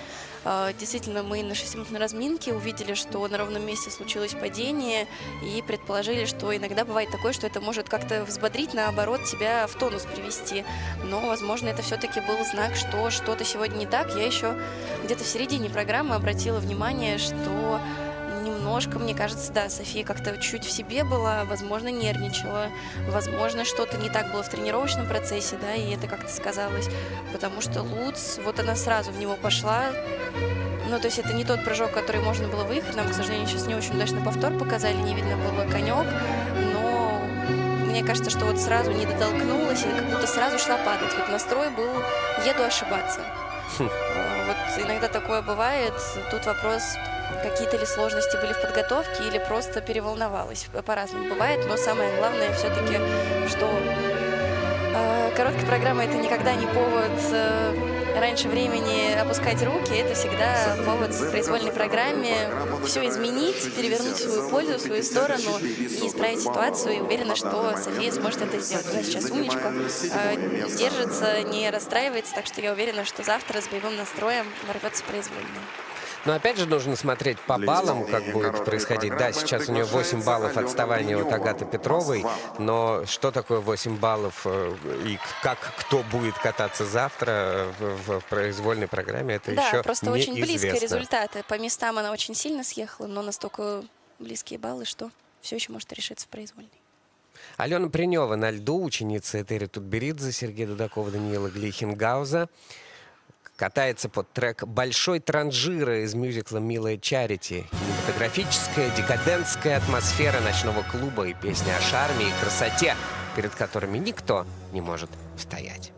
Действительно, мы на 6-минутной разминке увидели, что на ровном месте случилось падение, и предположили, что иногда бывает такое, что это может как-то взбодрить, наоборот, тебя в тонус привести. Но, возможно, это все-таки был знак, что что-то сегодня не так. Я еще где-то в середине программы обратила внимание, что немножко, мне кажется, да, София как-то чуть в себе была, возможно, нервничала, возможно, что-то не так было в тренировочном процессе, да, и это как-то сказалось, потому что Луц, вот она сразу в него пошла, ну, то есть это не тот прыжок, который можно было выехать, нам, к сожалению, сейчас не очень удачно повтор показали, не видно было конек, но мне кажется, что вот сразу не дотолкнулась и как будто сразу шла падать, вот настрой был «еду ошибаться». Вот иногда такое бывает, тут вопрос, какие-то ли сложности были в подготовке или просто переволновалась. По-разному бывает, но самое главное все-таки, что короткая программа – это никогда не повод раньше времени опускать руки, это всегда повод в произвольной программе все изменить, перевернуть в свою пользу, в свою сторону и исправить ситуацию. И уверена, что София сможет это сделать. Она сейчас умничка, держится, не расстраивается, так что я уверена, что завтра с боевым настроем ворвется в произвольную. Но опять же нужно смотреть по баллам, как будет происходить. Да, сейчас у нее 8 баллов отставания от Агаты Петровой, но что такое 8 баллов и как кто будет кататься завтра в произвольной программе, это еще Да, просто очень близкие неизвестно. результаты. По местам она очень сильно съехала, но настолько близкие баллы, что все еще может решиться в произвольной. Алена Принева на льду, ученица Этери Тутберидзе, Сергея Дудакова, Даниила Глихенгауза. Катается под трек «Большой транжира» из мюзикла «Милая Чарити». Кинематографическая, декадентская атмосфера ночного клуба и песня о шарме и красоте, перед которыми никто не может стоять.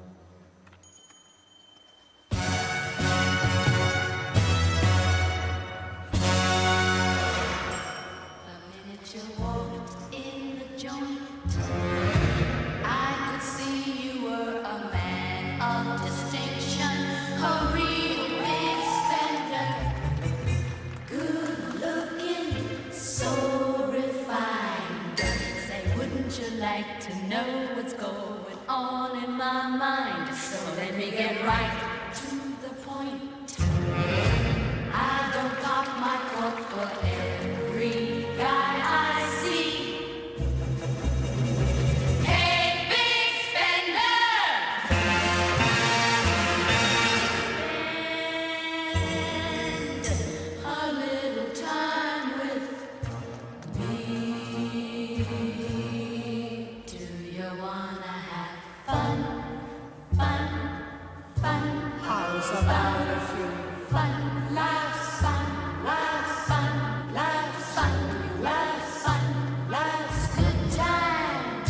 Like to know what's going on in my mind, so let me get right to the point. I don't pop my cork for every guy I see. Hey, big spender! Spend a little time with me. Do you wanna have fun? Fun, fun. How's about a few fun laughs? Fun laughs, fun laughs, fun laughs, fun laughs. Good times.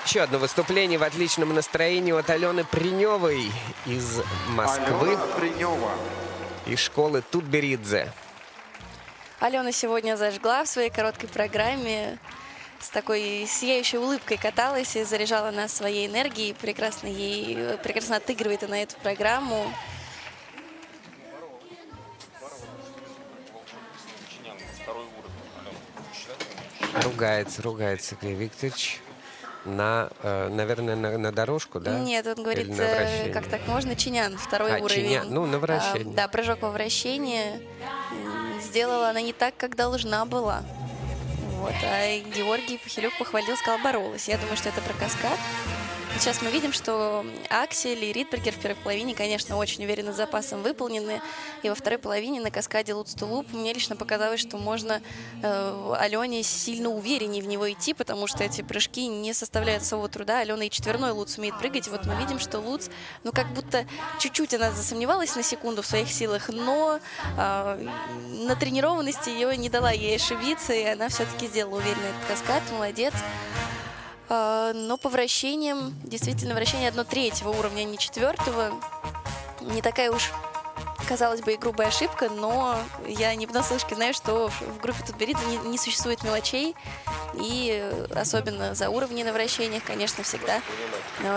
Еще одно выступление в отличном настроении от Алены Приневой из Москвы, Алена Принева. из школы Тутберидзе. Алена сегодня зажгла в своей короткой программе. С такой сияющей улыбкой каталась и заряжала нас своей энергией. Прекрасно отыгрывает она эту программу. Ругается Сергей Викторович наверное, на дорожку, да? Нет, он говорит, Или на вращение? как так можно, чинян, второй уровень. чинян, ну, на вращение. Да, прыжок во вращение. Сделала она не так, как должна была. Вот. А Георгий Пахилюк похвалил, сказал, боролась. Я думаю, что это про каскад. Сейчас мы видим, что Аксель и Ридбергер в первой половине, конечно, очень уверенно с запасом выполнены. И во второй половине на каскаде луц-ту-луп мне лично показалось, что можно Алене сильно увереннее в него идти, потому что эти прыжки не составляют особого труда. Алена и четверной луц умеет прыгать. И вот мы видим, что луц, ну как будто чуть-чуть она засомневалась на секунду в своих силах, но натренированность ее не дала ей ошибиться, и она все-таки сделала уверенно этот каскад. Молодец. Но по вращениям, действительно, вращение 1/3 уровня, а не 4-го. Не такая уж, казалось бы, и грубая ошибка, но я не понаслышке знаю, что в группе Тутберидзе не существует мелочей. И особенно за уровни на вращениях, конечно, всегда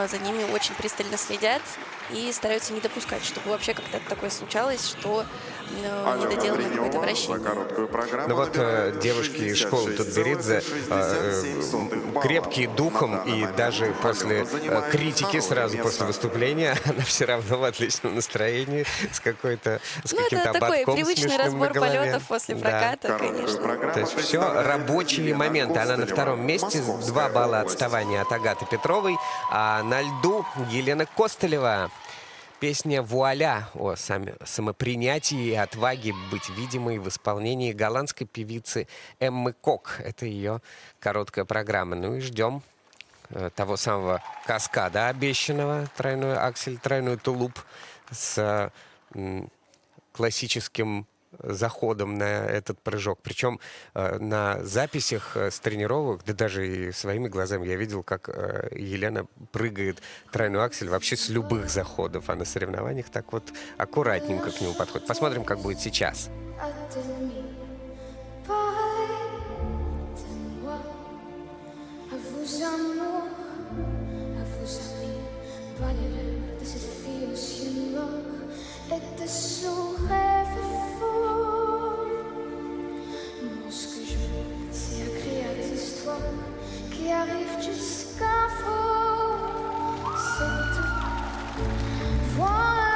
за ними очень пристально следят и стараются не допускать, чтобы вообще как-то такое случалось, что не доделано какое-то За вращение. короткую программу Ну вот набирает девушки из школы 66 Тутберидзе балла. крепкие духом, На данный и момент даже после Алена занимает критики, второе сразу место. после выступления, она все равно в отличном настроении, с Ну, каким-то это такой ободком привычный смешным на разбор голове. полетов после Да. проката, Короткую конечно. программу То есть все представляет рабочие Елена моменты. Она на Костылева, втором месте, Московская 2 балла область. отставания от Агаты Петровой, а на льду Елена Костылева. Песня «Вуаля» о самопринятии и отваге быть видимой в исполнении голландской певицы Эммы Кок. Это ее короткая программа. Ну и ждем того самого каскада обещанного, тройной аксель, тройной тулуп с классическим заходом на этот прыжок. Причем на записях с тренировок, да даже и своими глазами я видел, как Елена прыгает тройной аксель вообще с любых заходов, а на соревнованиях так вот аккуратненько к нему подходит. Посмотрим, как будет сейчас. Attends-moi, parlez-moi, à vos amours, à vos amis, parlez-leur de cette fille aux yeux noirs et de son rêve fou. Moi, ce que je veux, c'est écrire des histoires qui arrivent jusqu'à vous. C'est tout. Voilà,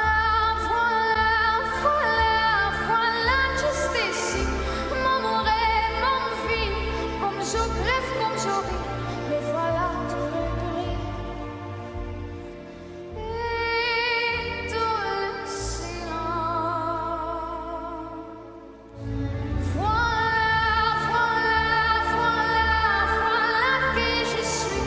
voilà, voilà, voilà, juste ici. Mon amour et mon vie, comme je rêve, comme je ris. Mais voilà tout le gris et tout le silence. Voilà, voilà, voilà, voilà qui je suis.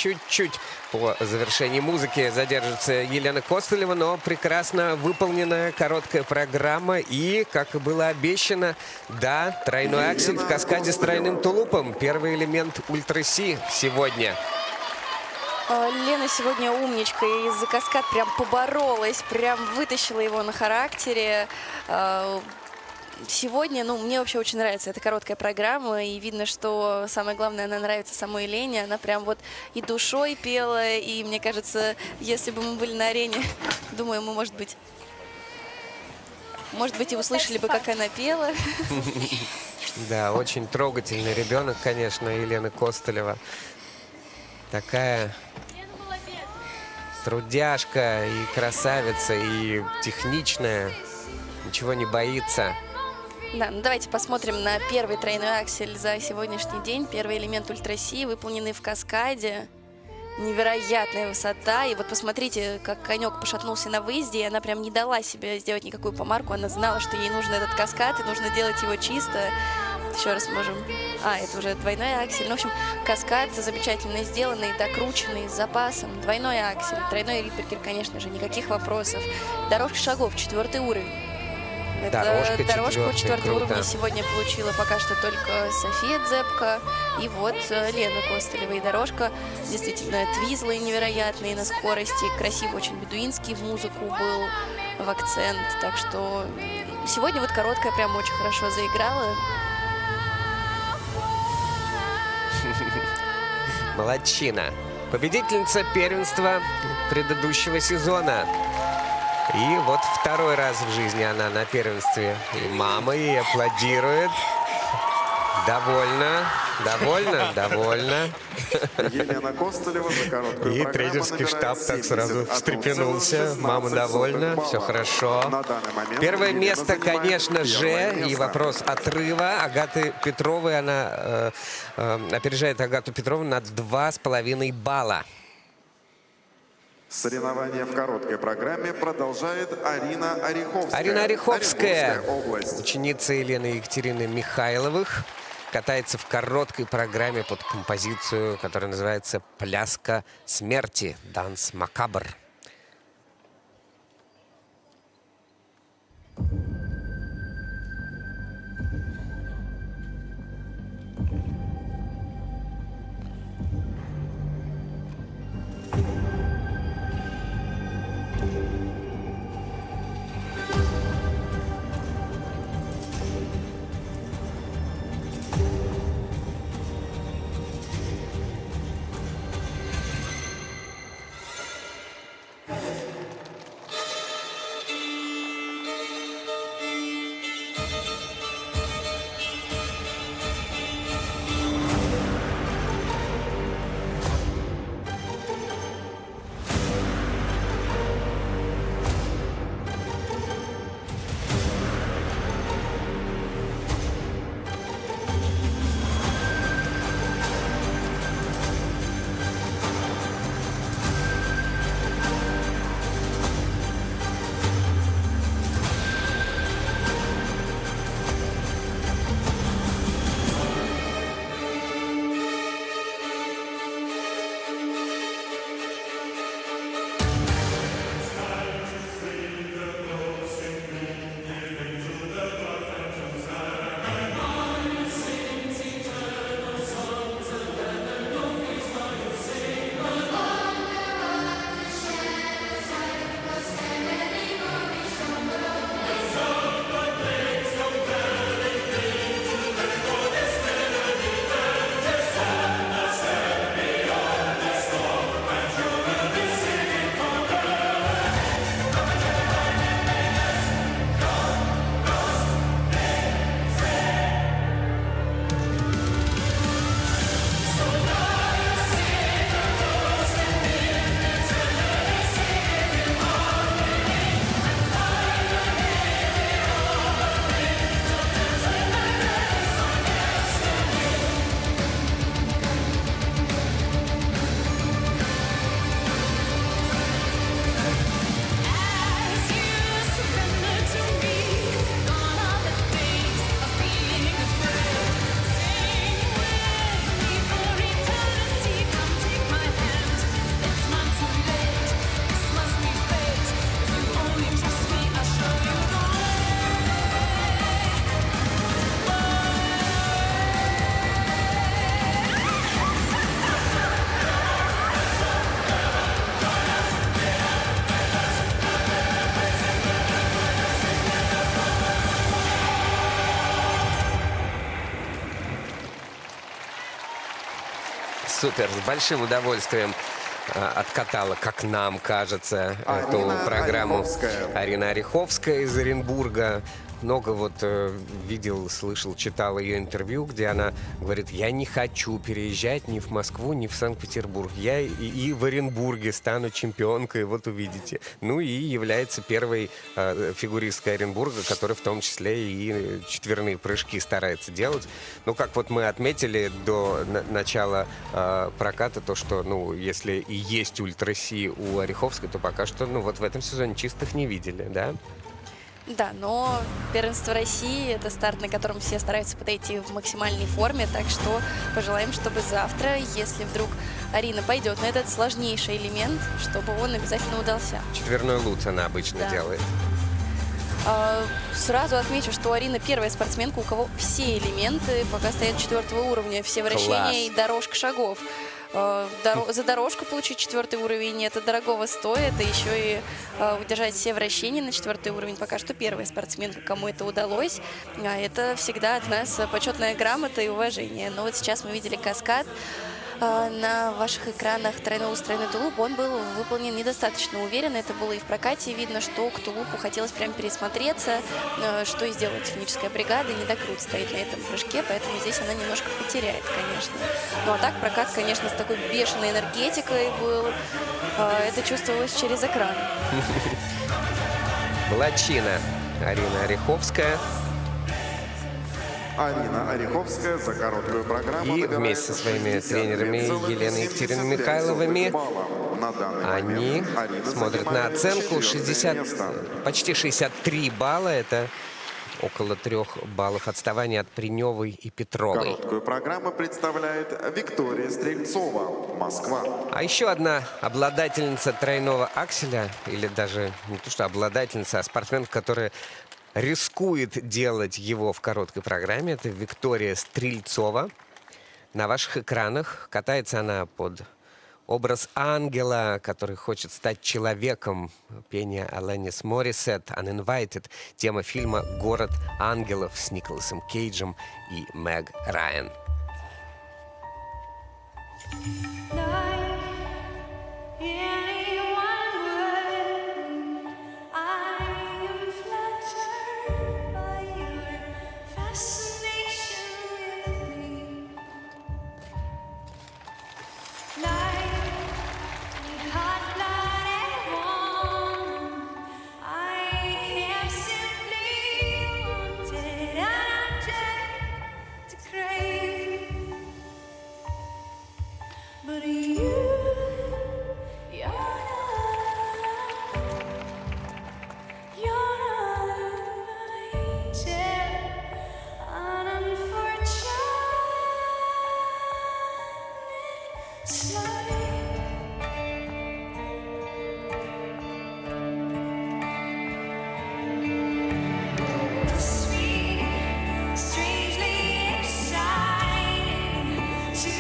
чуть-чуть по завершении музыки задержится Елена Костылева, но прекрасно выполненная короткая программа. И, как и было обещано, да, тройной аксель в каскаде с тройным тулупом. Первый элемент Ультра Си сегодня. Лена сегодня умничка, и за каскад прям поборолась, прям вытащила его на характере. Сегодня, ну, мне вообще очень нравится эта короткая программа, и видно, что самое главное, она нравится самой Лене. Она прям вот и душой пела, и мне кажется, если бы мы были на арене, думаю, мы, может быть, и услышали бы, как она пела. Да, очень трогательный ребенок, конечно, Елена Костылева. Такая трудяшка и красавица, и техничная, ничего не боится. Да, ну давайте посмотрим на первый тройной аксель за сегодняшний день. Первый элемент Ультра Си, выполненный в каскаде. Невероятная высота. И вот посмотрите, как конек пошатнулся на выезде, и она прям не дала себе сделать никакую помарку. Она знала, что ей нужен этот каскад, и нужно делать его чисто. Еще раз можем... это уже двойной аксель. Ну, в общем, каскад замечательно сделанный, докрученный, с запасом. Двойной аксель, тройной ридбергер, конечно же, никаких вопросов. Дорожка шагов, 4-й уровень. Дорожку 4-й уровня сегодня получила пока что только София Дзепко и вот Лена Костылева. И дорожка действительно твизлый невероятный на скорости, красивый, очень бедуинский в музыку был, в акцент. Так что сегодня вот короткая прям очень хорошо заиграла. Молодчина. Победительница первенства предыдущего сезона. И вот второй раз в жизни она на первенстве. И мама ей аплодирует. Довольна, довольна, довольна. Елена Костылева за короткую И программу тренерский штаб набирает так сразу 71,16 встрепенулся. Мама довольна, балла. все хорошо. На данный момент Первое Елена место, занимает конечно же, первое и место. вопрос отрыва Агаты Петровой. Она опережает Агату Петрову на 2,5 балла. Соревнования в короткой программе продолжает Арина Ореховская. Арина Ореховская, Оренбургская область. ученица Елены Екатерины Михайловых, катается в короткой программе под композицию, которая называется «Пляска смерти» «Данс Макабр». Супер, с большим удовольствием откатала, как нам кажется, эту Арина программу Ореховская. Арина Ореховская из Оренбурга. Много вот видел, слышал, читал ее интервью, где она говорит: я не хочу переезжать ни в Москву, ни в Санкт-Петербург. Я и в Оренбурге стану чемпионкой, вот увидите. Ну и является первой фигуристкой Оренбурга, которая в том числе и четверные прыжки старается делать. Ну, как вот мы отметили до начала проката, то, что, ну, если и есть ультра-си у Ореховской, то пока что, ну, вот в этом сезоне чистых не видели, да? Да, но первенство России – это старт, на котором все стараются подойти в максимальной форме, так что пожелаем, чтобы завтра, если вдруг Арина пойдет на этот сложнейший элемент, чтобы он обязательно удался. Четверной луц она обычно Да. делает. Сразу отмечу, что Арина первая спортсменка, у кого все элементы пока стоят 4-го уровня, все вращения Класс. и дорожка шагов. За дорожку получить 4-й уровень, это дорогого стоит, и еще и удержать все вращения на 4-й уровень. Пока что первая спортсменка, кому это удалось. Это всегда от нас почетная грамота и уважение. Но вот сейчас мы видели каскад. На ваших экранах тройной устроенный тулуп, он был выполнен недостаточно уверенно. Это было и в прокате видно, что к тулупу хотелось прям пересмотреться, что и сделала техническая бригада. И недокрут стоит на этом прыжке, поэтому здесь она немножко потеряет, конечно. Ну а так прокат, конечно, с такой бешеной энергетикой был. Это чувствовалось через экран. Молодчина Арина Ореховская. Арина Ореховская за короткую программу И набирает вместе со своими тренерами 62,75 Еленой Екатериной Михайловыми баллов. На данный они момент Арина смотрят на занимает оценку 4-е место. почти 63 балла. Это около 3 баллов отставания от Приневой и Петровой. Короткую программу представляет Виктория Стрельцова, Москва. А еще одна обладательница тройного акселя, или даже не то что обладательница, а спортсменка, которая рискует делать его в короткой программе, это Виктория Стрельцова. На ваших экранах катается она под образ ангела, который хочет стать человеком. Пение Alanis Morissette «Uninvited», тема фильма «Город ангелов» с Николасом Кейджем и Мэг Райан. But you're not alone. You're uninvited, unfortunate slide. Sweet, strangely exciting to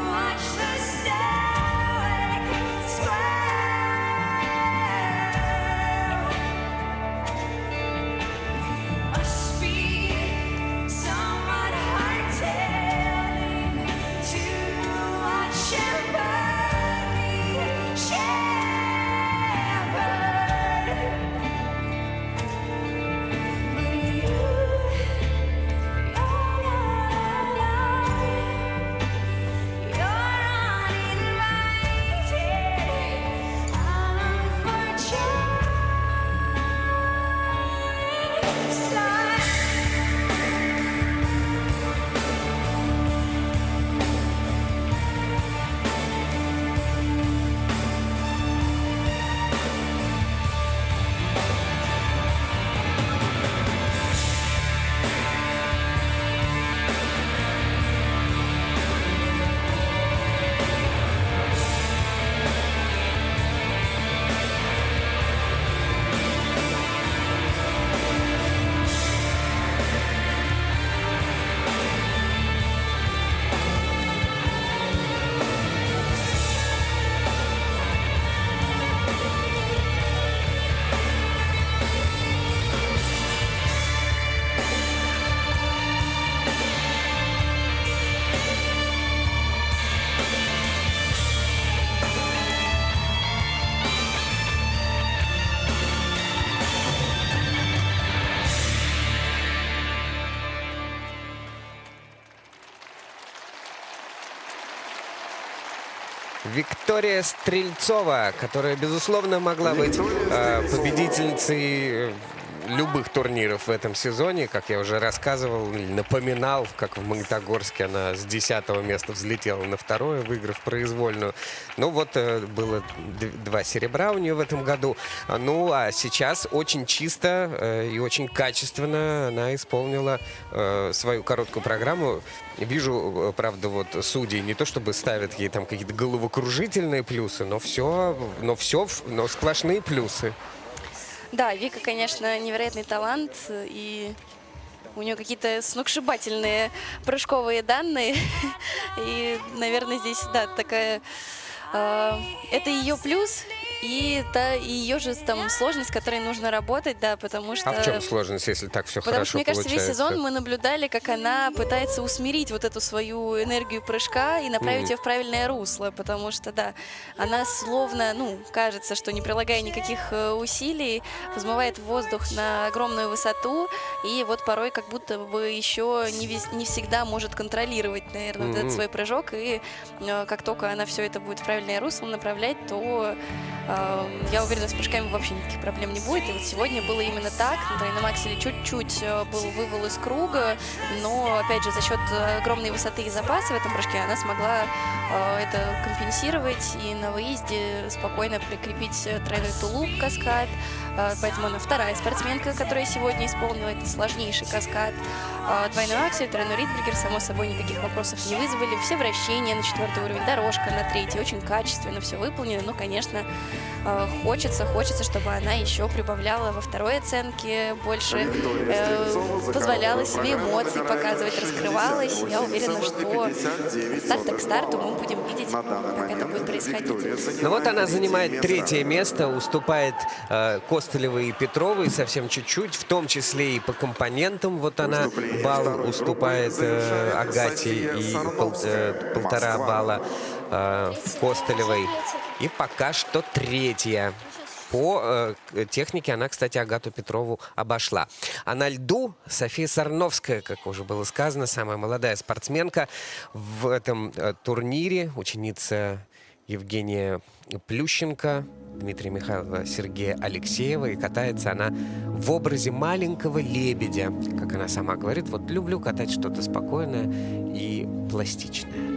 watch the stoic swell. Must be somewhat hard-telling to watch him burn. Виктория Стрельцова, которая, безусловно, могла быть победительницей любых турниров в этом сезоне. Как я уже рассказывал, напоминал, как в Магнитогорске она с 10-го места взлетела на 2-е, выиграв произвольную. Ну вот, было 2 серебра у нее в этом году. Ну, а сейчас очень чисто и очень качественно она исполнила свою короткую программу. Вижу, правда, вот судьи не то чтобы ставят ей там какие-то головокружительные плюсы, но сплошные плюсы. Да, Вика, конечно, невероятный талант, и у нее какие-то сногсшибательные прыжковые данные. И, наверное, здесь, да, такая... это ее плюс, и ее же там сложность, с которой нужно работать, да, потому что... А в чем сложность, если так все Потому хорошо что, мне кажется, получается? весь сезон мы наблюдали, как она пытается усмирить вот эту свою энергию прыжка и направить ее в правильное русло, потому что, да, она словно, ну, кажется, что не прилагая никаких усилий, взмывает в воздух на огромную высоту, и вот порой как будто бы еще не всегда может контролировать, наверное, вот этот свой прыжок, и как только она все это будет в правильное русло направлять, то я уверена, с прыжками вообще никаких проблем не будет. И вот сегодня было именно так. На тройном акселе чуть-чуть был вывал из круга, но, опять же, за счет огромной высоты и запаса в этом прыжке она смогла это компенсировать и на выезде спокойно прикрепить тройной тулуп, каскад. Поэтому она вторая спортсменка, которая сегодня исполнила этот сложнейший каскад. Двойной аксель, тройной ридбергер, само собой, никаких вопросов не вызвали. Все вращения на 4-й уровень, дорожка на 3-й. Очень качественно все выполнено. Но, конечно, хочется, чтобы она еще прибавляла во второй оценке, больше позволяла себе эмоции показывать, раскрывалась. Я уверена, что от старта к старту мы будем видеть, как это будет происходить. Ну вот она занимает 3-е место, уступает Костылевой и Петровой совсем чуть-чуть, в том числе и по компонентам. Вот она балл уступает Агате и 1,5 балла Костылевой. И пока что 3-я. По технике она, кстати, Агату Петрову обошла. А на льду София Сарновская, как уже было сказано, самая молодая спортсменка в этом турнире, ученица Евгения Плющенко, Дмитрия Михайлова, Сергея Алексеева. И катается она в образе маленького лебедя. Как она сама говорит, вот люблю катать что-то спокойное и пластичное.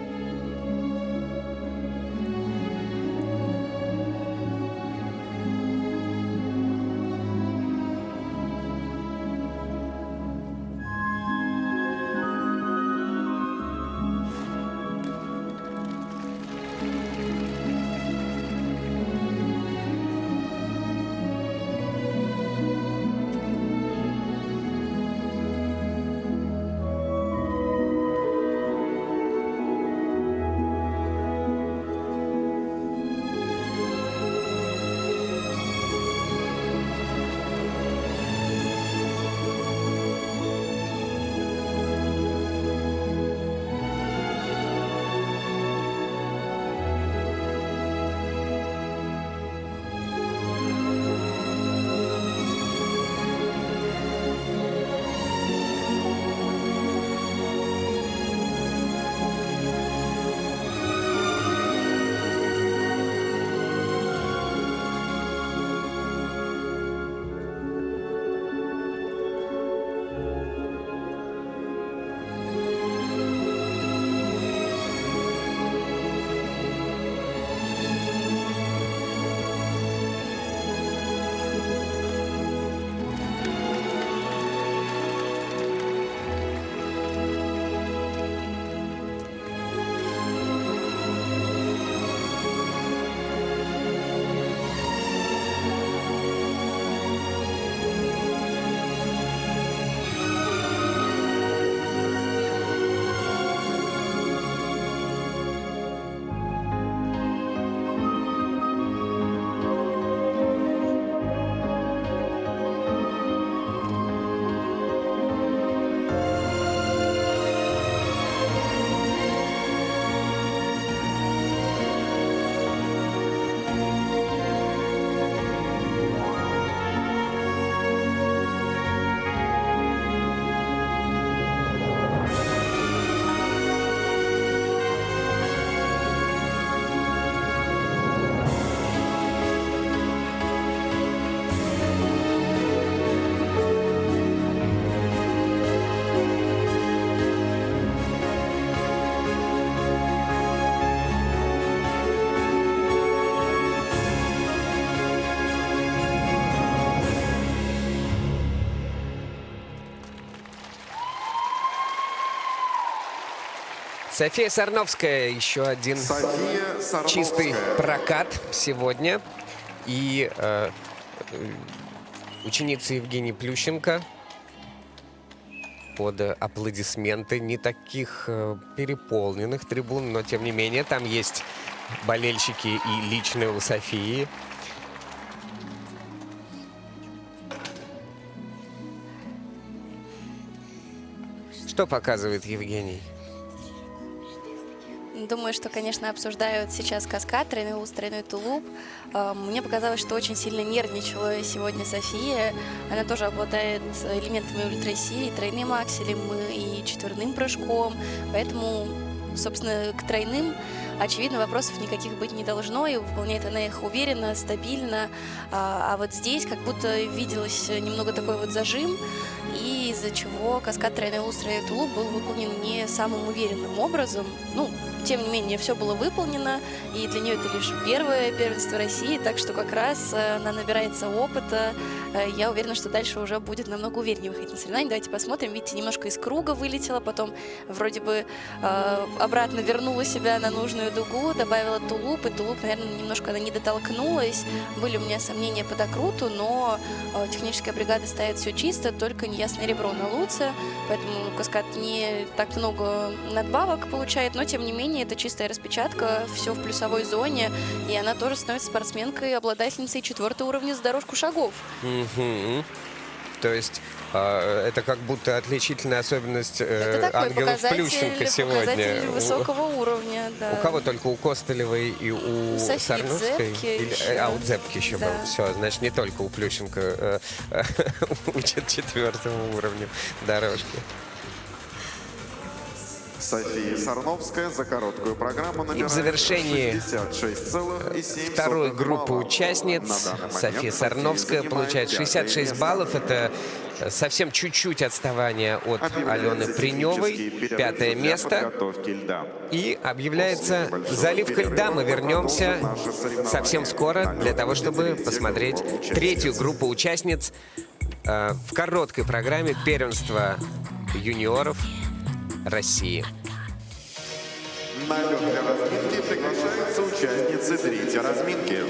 София Сарновская, еще один София Сарновская. чистый прокат сегодня. И ученица Евгений Плющенко под аплодисменты не таких переполненных трибун, но тем не менее там есть болельщики и личные у Софии. Что показывает Евгений? Думаю, что, конечно, обсуждают сейчас каскад, тройной ус, тройной тулуп. Мне показалось, что очень сильно нервничала сегодня София. Она тоже обладает элементами ультра-си, и тройным акселем, и четверным прыжком. Поэтому, собственно, к тройным, очевидно, вопросов никаких быть не должно, и выполняет она их уверенно, стабильно. А вот здесь как будто виделось немного такой вот зажим, и из-за чего каскад тройной ус, тройной тулуп был выполнен не самым уверенным образом. Ну, тем не менее, все было выполнено, и для нее это лишь первое первенство России, так что как раз она набирается опыта. Я уверена, что дальше уже будет намного увереннее выходить на соревнования. Давайте посмотрим. Видите, немножко из круга вылетела, потом вроде бы обратно вернула себя на нужную дугу, добавила тулуп, и тулуп, наверное, немножко она не дотолкнулась. Были у меня сомнения по докруту, но техническая бригада ставит все чисто, только неясное ребро на луце, поэтому каскад не так много надбавок получает, но тем не менее это чистая распечатка, все в плюсовой зоне, и она тоже становится спортсменкой, обладательницей 4-го уровня за дорожку шагов. То есть это как будто отличительная особенность Это такой ангелов Плющенко показатель сегодня. высокого уровня. Да. У кого только? У Костылевой и у Софии Сарновской? Дзепки еще. У Дзепки еще Да. был. Все, значит, не только у Плющенко учат 4-му уровню дорожки. София Сарновская за короткую программу набирает в завершении 66,7 второй группы балла. участниц На данный момент София Сарновская занимает получает 66 5-е баллов. место. Это совсем чуть-чуть отставание от Объявляется Алены Приневой. технический перерыв 5-е для место. подготовки льда. И объявляется После заливка небольшого льда. Мы перерыва вернемся продолжим наше соревнование. совсем скоро для того, чтобы Третья посмотреть группа участниц. третью группу участниц в короткой программе первенства юниоров России. На лед для разминки приглашаются участницы третьей разминки.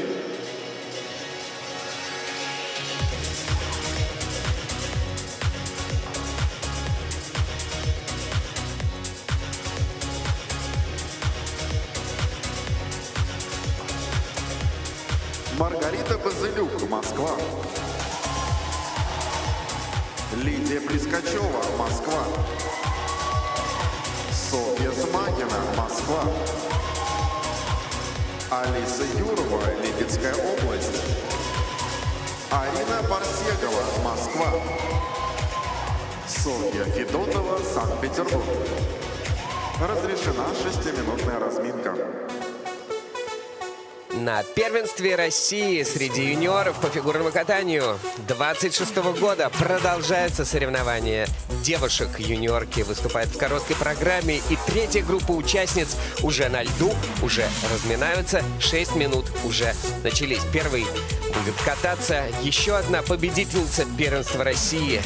Маргарита Базылюк, Москва. Лидия Плескачева, Москва. Софья Смагина, Москва. Алиса Юрова, Липецкая область. Арина Парсегова, Москва. Софья Федотова, Санкт-Петербург. Разрешена 6-минутная разминка. На первенстве России среди юниоров по фигурному катанию 26-го года продолжается соревнование девушек. Юниорки выступают в короткой программе, и третья группа участниц уже на льду, уже разминаются. 6 минут уже начались. Первый будет кататься еще одна победительница первенства России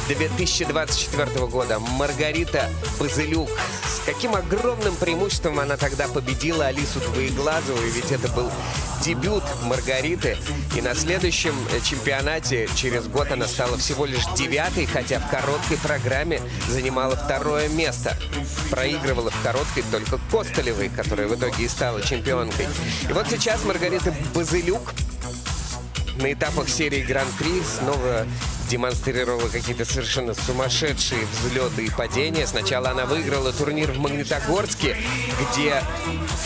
2024 года, Маргарита Базылюк. С каким огромным преимуществом она тогда победила Алису Двоеглазову, ведь это был дебют Маргариты. И на следующем чемпионате через год она стала всего лишь 9-й, хотя в короткой программе занимала 2-е место. Проигрывала в короткой только Костылевой, которая в итоге и стала чемпионкой. И вот сейчас Маргарита Базылюк на этапах серии Гран-при снова демонстрировала какие-то совершенно сумасшедшие взлеты и падения. Сначала она выиграла турнир в Магнитогорске, где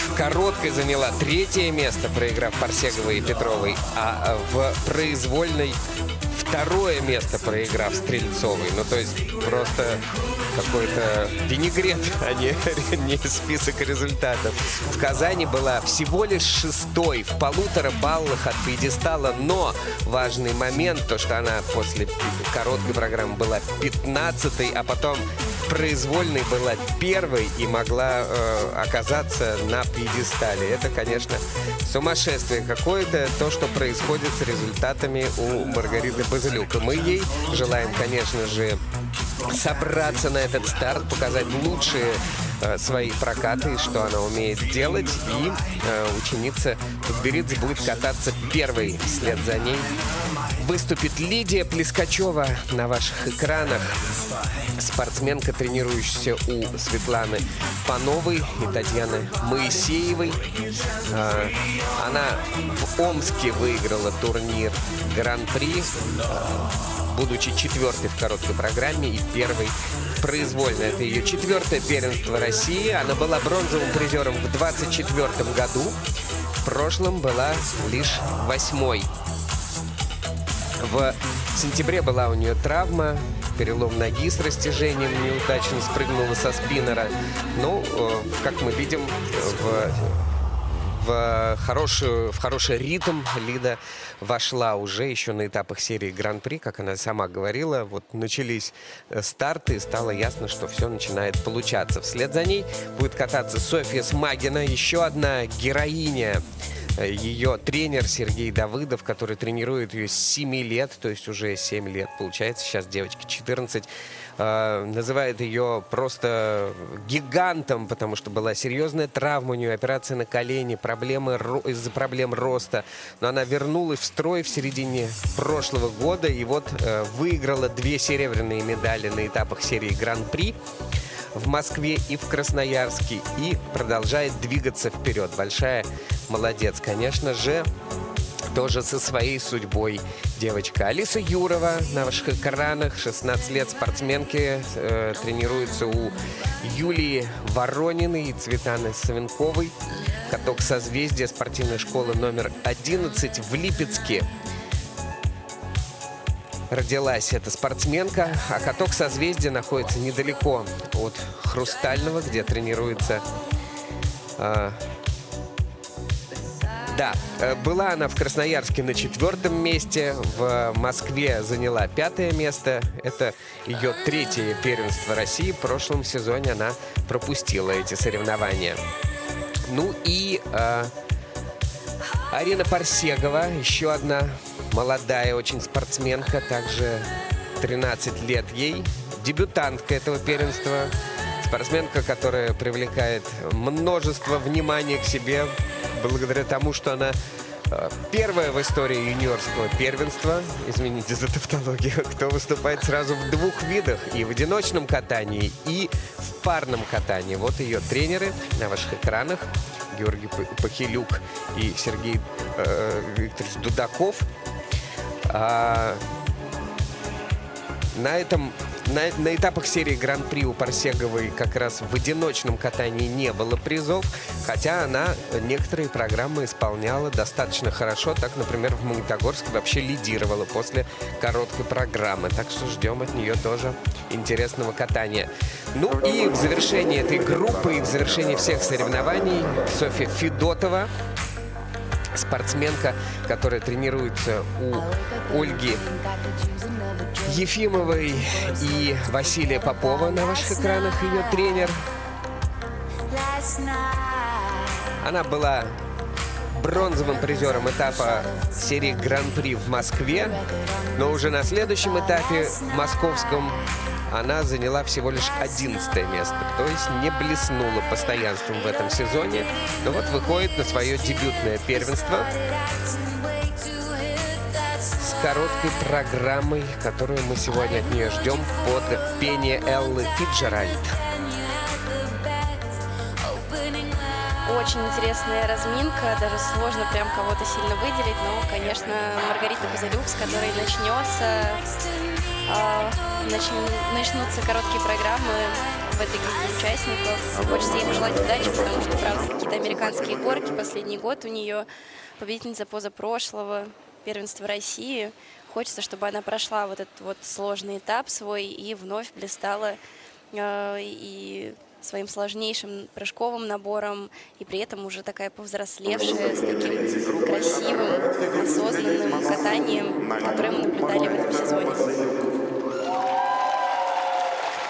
в короткой заняла 3-е место, проиграв Парсеговой и Петровой, а в произвольной 2-е место, проиграв Стрельцовой. Ну, то есть просто какой-то винегрет, а не список результатов. В Казани была всего лишь 6-й, в 1,5 баллах от пьедестала, но важный момент, то, что она после короткой программы была 15-й, а потом в произвольной была 1-й и могла оказаться на пьедестале. Это, конечно, сумасшествие какое-то, то, что происходит с результатами у Маргариты Базылюк. Мы ей желаем, конечно же, собраться на этот старт, показать лучшие свои прокаты, что она умеет делать. И ученица Тутберидзе будет кататься первой. Вслед за ней выступит Лидия Плескачева на ваших экранах. Спортсменка, тренирующаяся у Светланы Пановой и Татьяны Моисеевой. Она в Омске выиграла турнир Гран-при, будучи четвертой в короткой программе и первой в произвольной. Это ее четвертое первенство России. Она была бронзовым призером в 2024 году. В прошлом была лишь 8-й. В сентябре была у нее травма, перелом ноги с растяжением, неудачно спрыгнула со спиннера. Ну, как мы видим, в хороший ритм Лида вошла уже еще на этапах серии Гран-при, как она сама говорила. Вот начались старты, и стало ясно, что все начинает получаться. Вслед за ней будет кататься Софья Смагина, еще одна героиня. Ее тренер Сергей Давыдов, который тренирует ее с 7 лет, то есть уже 7 лет получается, сейчас девочке 14, называет ее просто гигантом, потому что была серьезная травма у нее, операция на колени, из-за проблем роста. Но она вернулась в строй в середине прошлого года и вот выиграла 2 серебряные медали на этапах серии Гран-при в Москве и в Красноярске и продолжает двигаться вперед. Большая молодец, конечно же, тоже со своей судьбой девочка. Алиса Юрова на ваших экранах, 16 лет, спортсменки, тренируется у Юлии Ворониной и Цветаны Савенковой. Каток созвездия, спортивная школа номер 11 в Липецке. Родилась эта спортсменка, а каток созвездия находится недалеко от Хрустального, где тренируется. Была она в Красноярске на 4-м месте, в Москве заняла 5-е место. Это ее 3-е первенство России. В прошлом сезоне она пропустила эти соревнования. Ну и Арина Парсегова, еще одна молодая очень спортсменка, также 13 лет ей, дебютантка этого первенства, спортсменка, которая привлекает множество внимания к себе благодаря тому, что она первая в истории юниорского первенства, извините за тавтологию, кто выступает сразу в 2 видах, и в одиночном катании, и в парном катании. Вот ее тренеры на ваших экранах, Георгий Пахилюк и Сергей Викторович Дудаков. На этапах серии Гран-при у Парсеговой как раз в одиночном катании не было призов, хотя она некоторые программы исполняла достаточно хорошо. Так, например, в Магнитогорске вообще лидировала после короткой программы. Так что ждем от нее тоже интересного катания. Ну и в завершении этой группы, и в завершении всех соревнований Софья Федотова, спортсменка, которая тренируется у Ольги Ефимовой и Василия Попова на ваших экранах, ее тренер. Она была бронзовым призером этапа серии Гран-при в Москве, но уже на следующем этапе московском она заняла всего лишь 11-е место, то есть не блеснула постоянством в этом сезоне, но вот выходит на свое дебютное первенство с короткой программой, которую мы сегодня от нее ждем под пение Эллы Фиджеральд. Очень интересная разминка, даже сложно прям кого-то сильно выделить, но, конечно, Маргарита Базилюк, с которой начнутся короткие программы в этой группе участников. Хочется ей пожелать удачи, потому что, правда, какие-то американские горки. Последний год у нее победительница позапрошлого первенства России. Хочется, чтобы она прошла вот этот вот сложный этап свой и вновь блистала и своим сложнейшим прыжковым набором, и при этом уже такая повзрослевшая, с таким красивым, осознанным катанием, которое мы наблюдали в этом сезоне.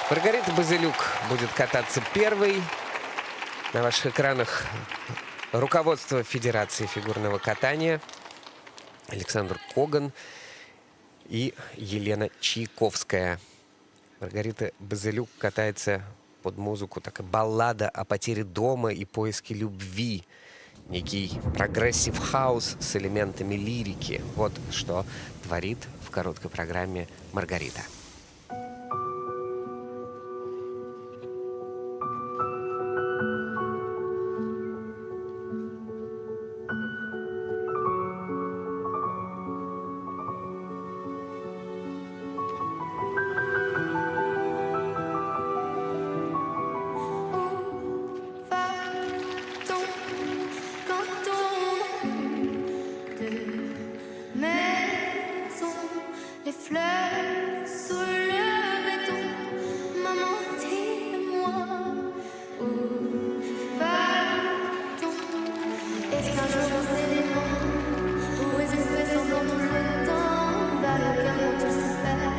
Маргарита Базилюк будет кататься первой. На ваших экранах руководство Федерации фигурного катания Александр Коган и Елена Чайковская. Маргарита Базилюк катается под музыку такая баллада о потере дома и поиске любви. Некий прогрессив хаус с элементами лирики. Вот что творит в короткой программе Маргарита. Quand on de maison, les fleurs sous le béton, maman dis-moi où va-t-on? Est-ce qu'un jour on s'élément ou est-ce qu'on fait semblant tout le temps? Vers le cœur quand on se perd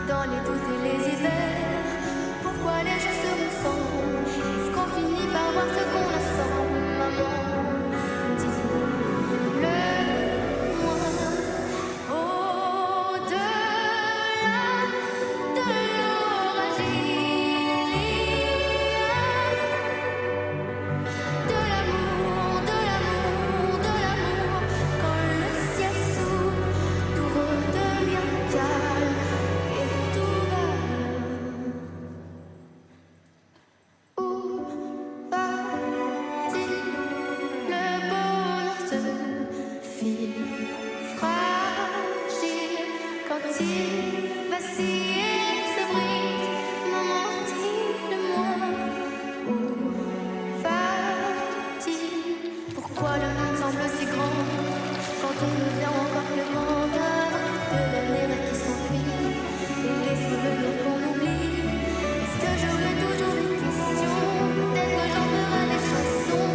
dans les doutes et les hivers. Pourquoi les gens se ressemblent? Est-ce qu'on finit par voir ce qu'on a sans? Maman, dis-le moi. Au-delà de l'orage, il y a de l'amour, de l'amour, de l'amour. Quand le ciel s'ouvre, tout redevient calme et tout va bien. Où va-t-il? Le bonheur se file fragile quand il vacille et se brise. Maman, dis-le-moi. Où va-t-il? Pourquoi le monde semble si grand quand on devient encore plus grand? D'avoir toutes les rêves qui s'enfuient et les souvenirs qu'on oublie. Est-ce que j'aurai toujours des questions? Peut-être que j'en ferai des chansons.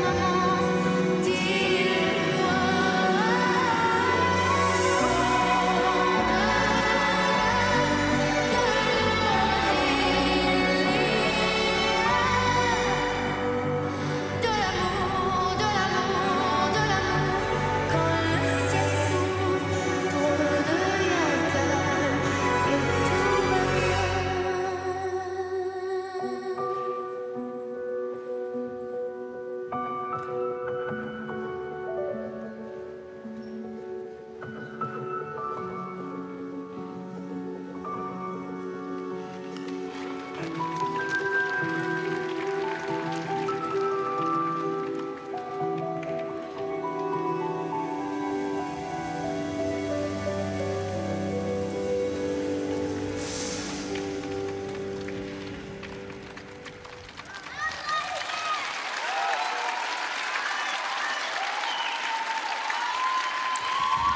Maman, dis-le-moi. De l'amour, de l'amour, de l'amour. Quand le ciel s'ouvre, tout redevient calme et tout va bien.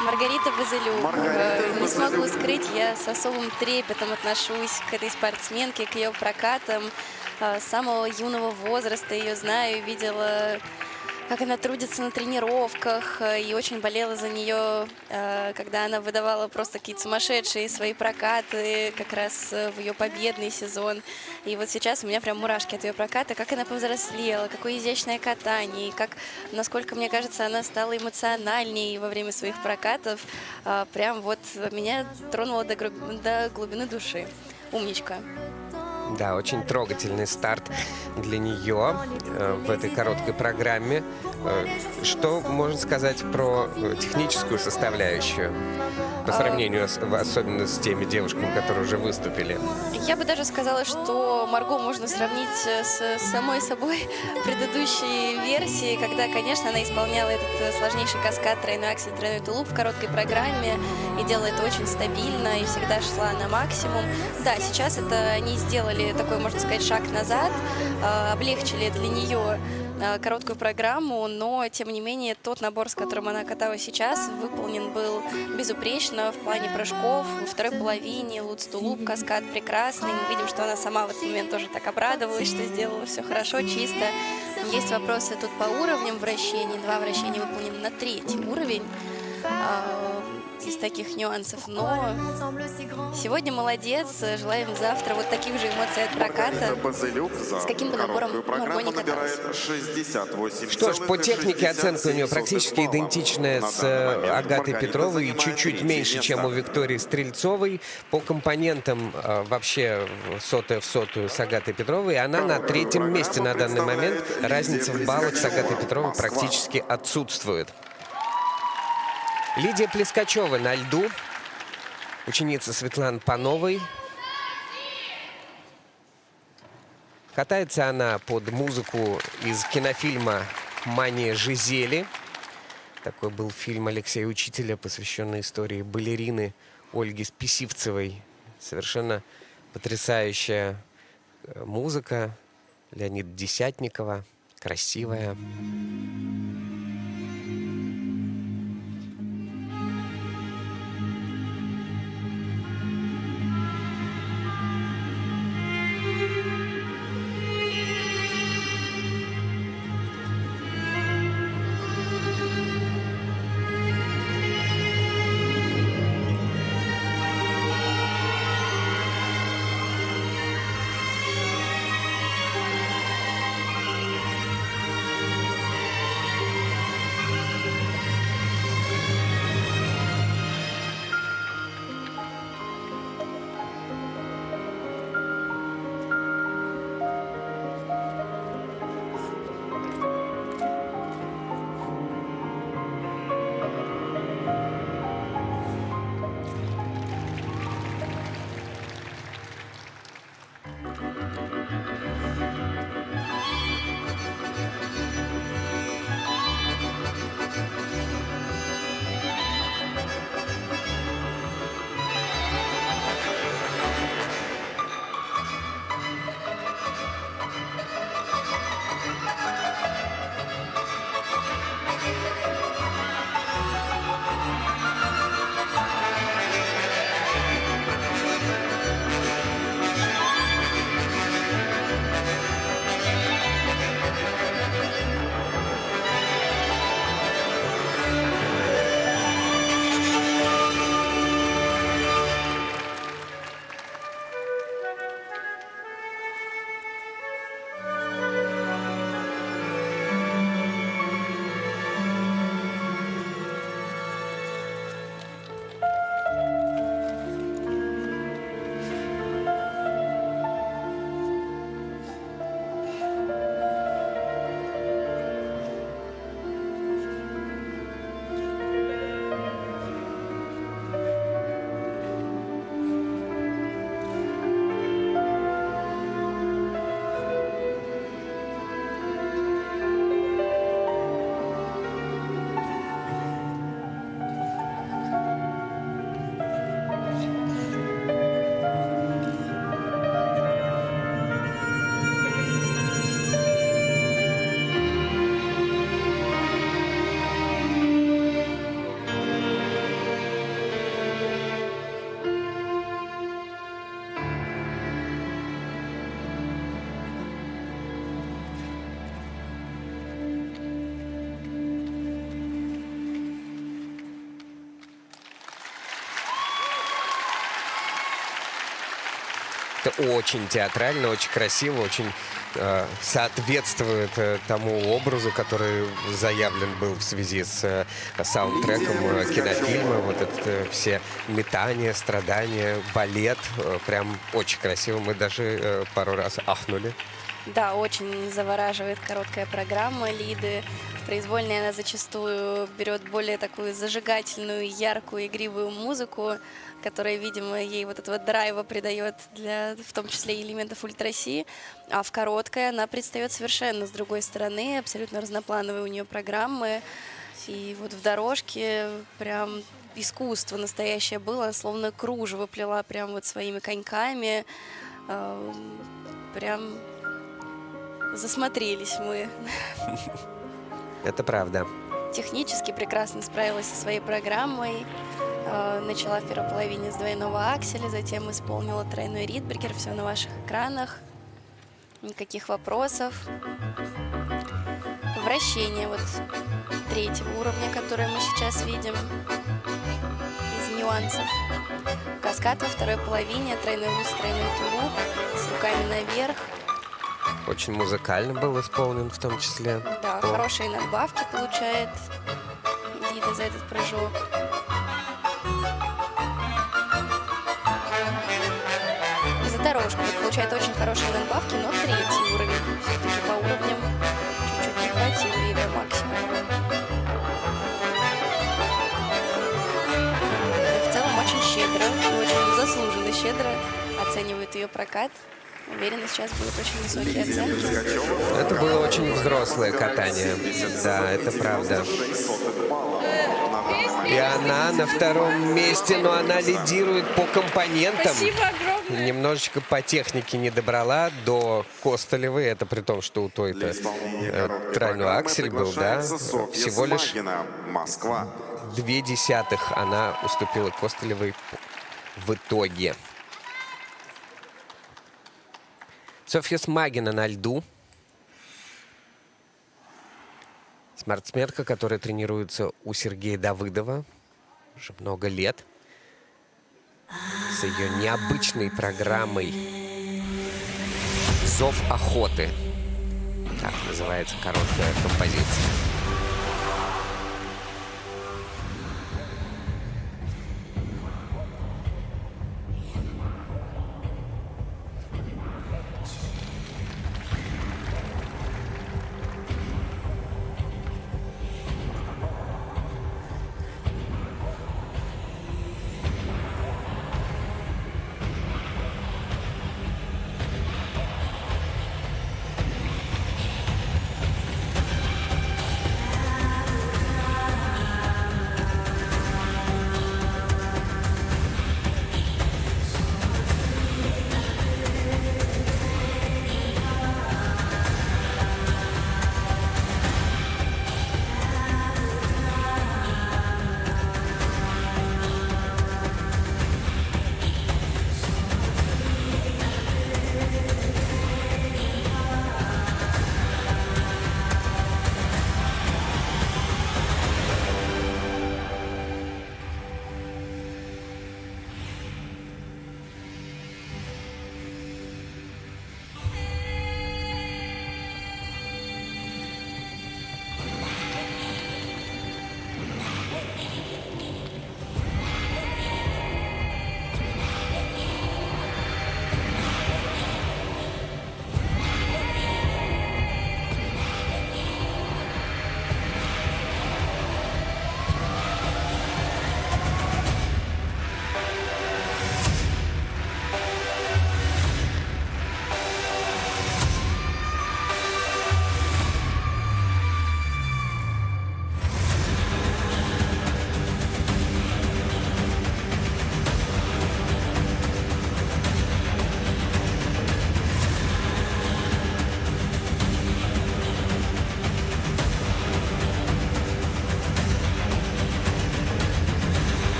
Маргарита Базилюк. Маргарита Не смогу Базилюк. скрыть, я с особым трепетом отношусь к этой спортсменке, к ее прокатам. С самого юного возраста ее знаю, видела, как она трудится на тренировках, и очень болела за нее, когда она выдавала просто какие-то сумасшедшие свои прокаты, как раз в ее победный сезон. И вот сейчас у меня прям мурашки от ее проката, как она повзрослела, какое изящное катание, и как, насколько мне кажется, она стала эмоциональнее во время своих прокатов. Прям вот меня тронуло до глубины души. Умничка. Да, очень трогательный старт для нее в этой короткой программе. Что можно сказать про техническую составляющую по сравнению особенно с теми девушками, которые уже выступили? Я бы даже сказала, что Марго можно сравнить с самой собой предыдущей версии, когда, конечно, она исполняла этот сложнейший каскад тройной аксель, тройной тулуп в короткой программе и делала это очень стабильно и всегда шла на максимум. Да, сейчас это они сделали такой, можно сказать, шаг назад, облегчили для нее короткую программу, но, тем не менее, тот набор, с которым она катала сейчас, выполнен был безупречно в плане прыжков. Во второй половине луц-тулуп, каскад прекрасный. Мы видим, что она сама в этот момент тоже так обрадовалась, что сделала все хорошо, чисто. Есть вопросы тут по уровням вращений. 2 вращения выполнены на 3-й уровень. из таких нюансов. Но сегодня молодец, желаем завтра вот таких же эмоций от проката. Базилюк за С каким бы набором короткую программу Марго не набирает 68,67. Что ж, по технике оценка у нее практически идентичная с Агатой Петровой и чуть-чуть меньше, чем у Виктории Стрельцовой. По компонентам вообще сотая в сотую с Агатой Петровой. Она на третьем месте на данный момент. Разница в баллах с Агатой Петровой практически отсутствует. Лидия Плескачева на льду. Ученица Светланы Пановой. Катается она под музыку из кинофильма «Мания Жизели». Такой был фильм Алексея Учителя, посвященный истории балерины Ольги Списивцевой. Совершенно потрясающая музыка. Леонида Десятникова. Красивая. Это очень театрально, очень красиво, очень соответствует тому образу, который заявлен был в связи с саундтреком кинофильма. Вот это все метания, страдания, балет. Прям очень красиво. Мы даже пару раз ахнули. Да, очень завораживает короткая программа Лиды. В произвольной она зачастую берет более такую зажигательную, яркую, игривую музыку, которая, видимо, ей вот этого драйва придает, в том числе элементов ультраси. А в короткой она предстает совершенно с другой стороны, абсолютно разноплановые у нее программы. И вот в дорожке прям искусство настоящее было, словно кружево плела прям вот своими коньками. Прям засмотрелись мы. Это правда. Технически прекрасно справилась со своей программой. Начала в первой половине с двойного акселя, затем исполнила тройной ридбрикер. Все на ваших экранах. Никаких вопросов. Вращение вот третьего уровня, которое мы сейчас видим. нюансов. Каскад во второй половине, тройной луз, тройной тулуп, с руками наверх. Очень музыкально был исполнен в том числе. Да, хорошие надбавки получает Дида за этот прыжок. И за дорожку вот получает очень хорошие надбавки, но третий уровень. Все-таки по уровням чуть-чуть не хватило ей до максимума. В целом очень щедро, очень заслуженно щедро оценивают ее прокат. Уверена, сейчас будут очень высокие оценки. Это было очень взрослое катание. Да, это правда. И она на втором месте, но она лидирует по компонентам. Немножечко по технике не добрала до Костолевой. Это при том, что у той-то тройной аксель был, да? Всего лишь Москва. 0,2 она уступила Костолевой в итоге. Софья Смагина на льду. Спортсменка, которая тренируется у Сергея Давыдова уже много лет. С ее необычной программой «Зов охоты». Так называется короткая композиция.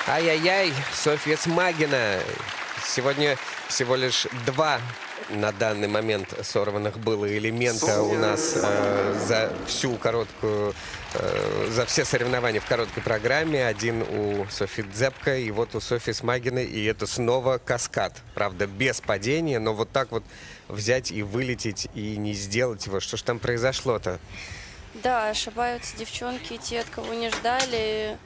Ай-яй-яй, Софья Смагина. Сегодня всего лишь 2 на данный момент сорванных было элемента у нас за всю короткую, за все соревнования в короткой программе. Один у Софьи Дзепко и вот у Софьи Смагиной. И это снова каскад. Правда, без падения, но вот так вот взять и вылететь и не сделать его. Что ж там произошло-то? Да, ошибаются девчонки, те, от кого не ждали.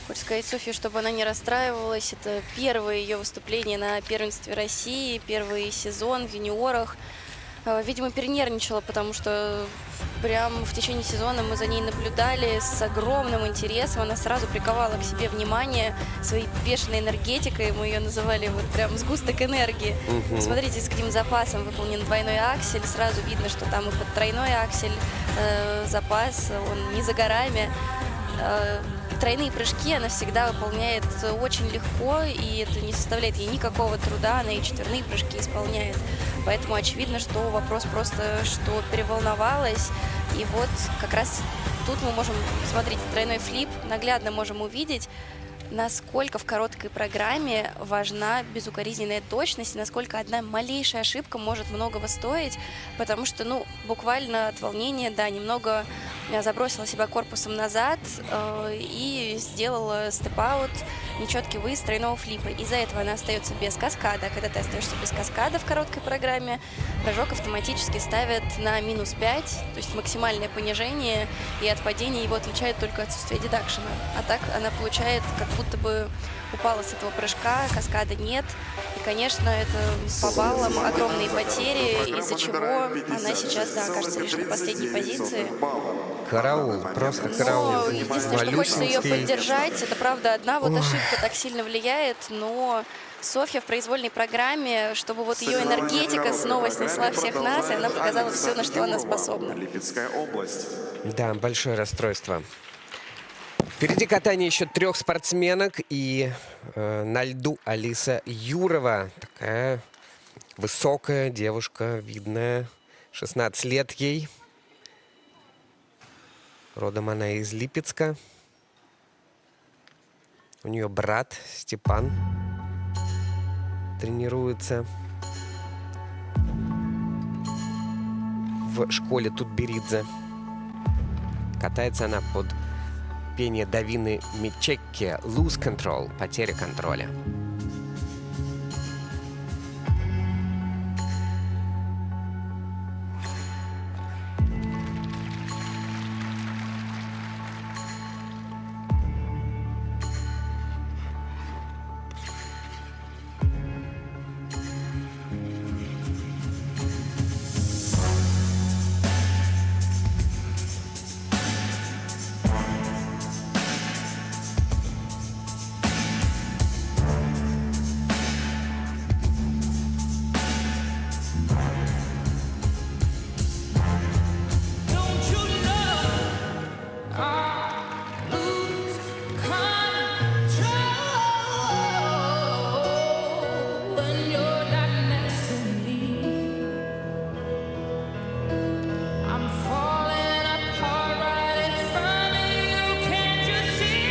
Хочется сказать Софье, чтобы она не расстраивалась. Это первое ее выступление на первенстве России, первый сезон в юниорах. видимо, перенервничала, потому что прям в течение сезона мы за ней наблюдали с огромным интересом. Она сразу приковала к себе внимание своей бешеной энергетикой. Мы ее называли вот прям сгусток энергии. Смотрите, с каким запасом выполнен двойной аксель. Сразу видно, что там и под тройной аксель запас, он не за горами. Тройные прыжки она всегда выполняет очень легко, и это не составляет ей никакого труда, она и четверные прыжки исполняет. Поэтому очевидно, что вопрос просто, что переволновалась. И вот как раз тут мы можем, смотрите, тройной флип, наглядно можем увидеть, насколько в короткой программе важна безукоризненная точность, и насколько одна малейшая ошибка может многого стоить, потому что, ну, буквально от волнения, да, немного забросила себя корпусом назад и сделала степ-аут, нечеткий выезд тройного флипа. Из-за этого она остается без каскада. А когда ты остаешься без каскада в короткой программе, прыжок автоматически ставят на -5, то есть максимальное понижение, и от падения его отличает только отсутствие дедакшена. А так она получает, как будто бы упала с этого прыжка, каскада нет. И, конечно, это по баллам огромные потери, из-за чего она сейчас, да, окажется лишь на последней позиции. Караул, просто караул. Но единственное, что хочется ее поддержать, это правда одна вот ошибка так сильно влияет, но Софья в произвольной программе, чтобы вот ее энергетика снова снесла всех нас, и она показала все, на что она способна. Липецкая область. Да, большое расстройство. Впереди катание еще 3 спортсменок, и на льду Алиса Юрова. Такая высокая девушка, видная, 16 лет ей. Родом она из Липецка. У нее брат Степан тренируется в школе Тутберидзе. Катается она под пение Давины Мичекки «Lose Control» — «Потеря контроля». Don't you know I lose control when you're not next to me? I'm falling apart right in front of you. Can't you see?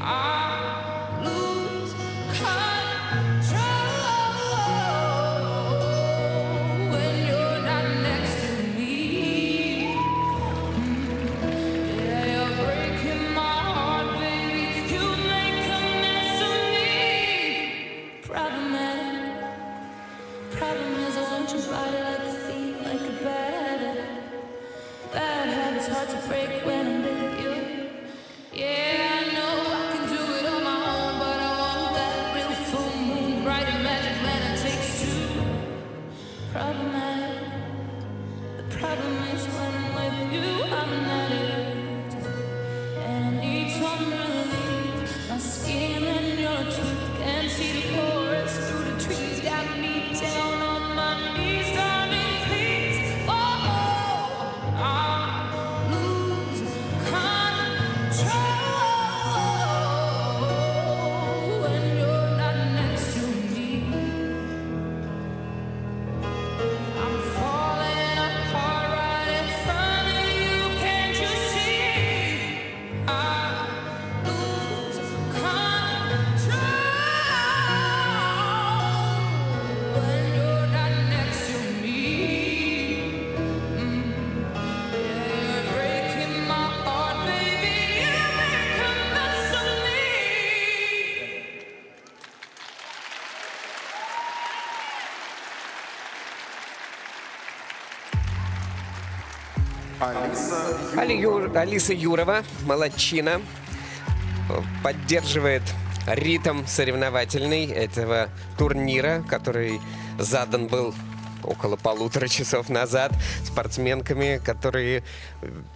I lose control when you're not next to me. Yeah, you're breaking my heart, baby. You make a mess of me. Problem is I want your body like a thief, like a bad habit. Bad habits hard to break when I'm with you. Yeah, I know I can do it on my own, but I want that real full moon, bright and magic when it takes two. Problematic. The problem is when I'm with you, I'm not it. And I need some relief. My skin and your teeth can't see the forest through the trees. Got me down on my knees, darling, please. Oh, I lose control when you're not next to me. I'm falling apart right in front of you. Can't you see? I lose control when you're not next to me. Yeah, you're breaking my heart, baby. You make a mess of me. Алиса Юрова, молодчина, поддерживает ритм соревновательный этого турнира, который задан был около 1,5 часов назад, спортсменками, которые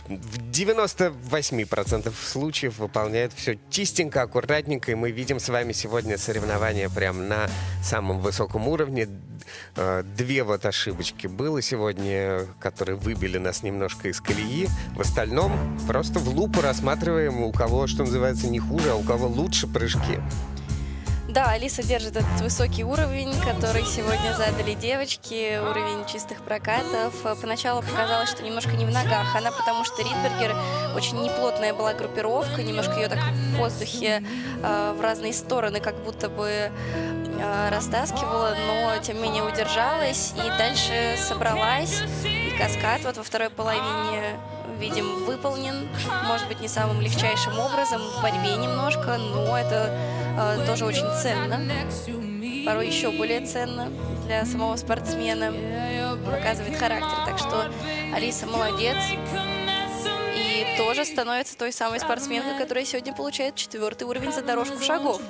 в 98% случаев выполняют все чистенько, аккуратненько. И мы видим с вами сегодня соревнования прям на самом высоком уровне. 2 вот ошибочки было сегодня, которые выбили нас немножко из колеи. В остальном просто в лупу рассматриваем, у кого, что называется, не хуже, а у кого лучше прыжки. Да, Алиса держит этот высокий уровень, который сегодня задали девочки, уровень чистых прокатов. Поначалу показалось, что немножко не в ногах она, потому что Ридбергер очень неплотная была группировка, немножко ее так в воздухе в разные стороны как будто бы растаскивала, но тем не менее удержалась и дальше собралась. И каскад вот во второй половине, видим, выполнен, может быть, не самым легчайшим образом, в борьбе немножко, но это тоже очень ценно, порой еще более ценно для самого спортсмена, показывает характер, так что Алиса молодец и тоже становится той самой спортсменкой, которая сегодня получает 4-й уровень за дорожку шагов.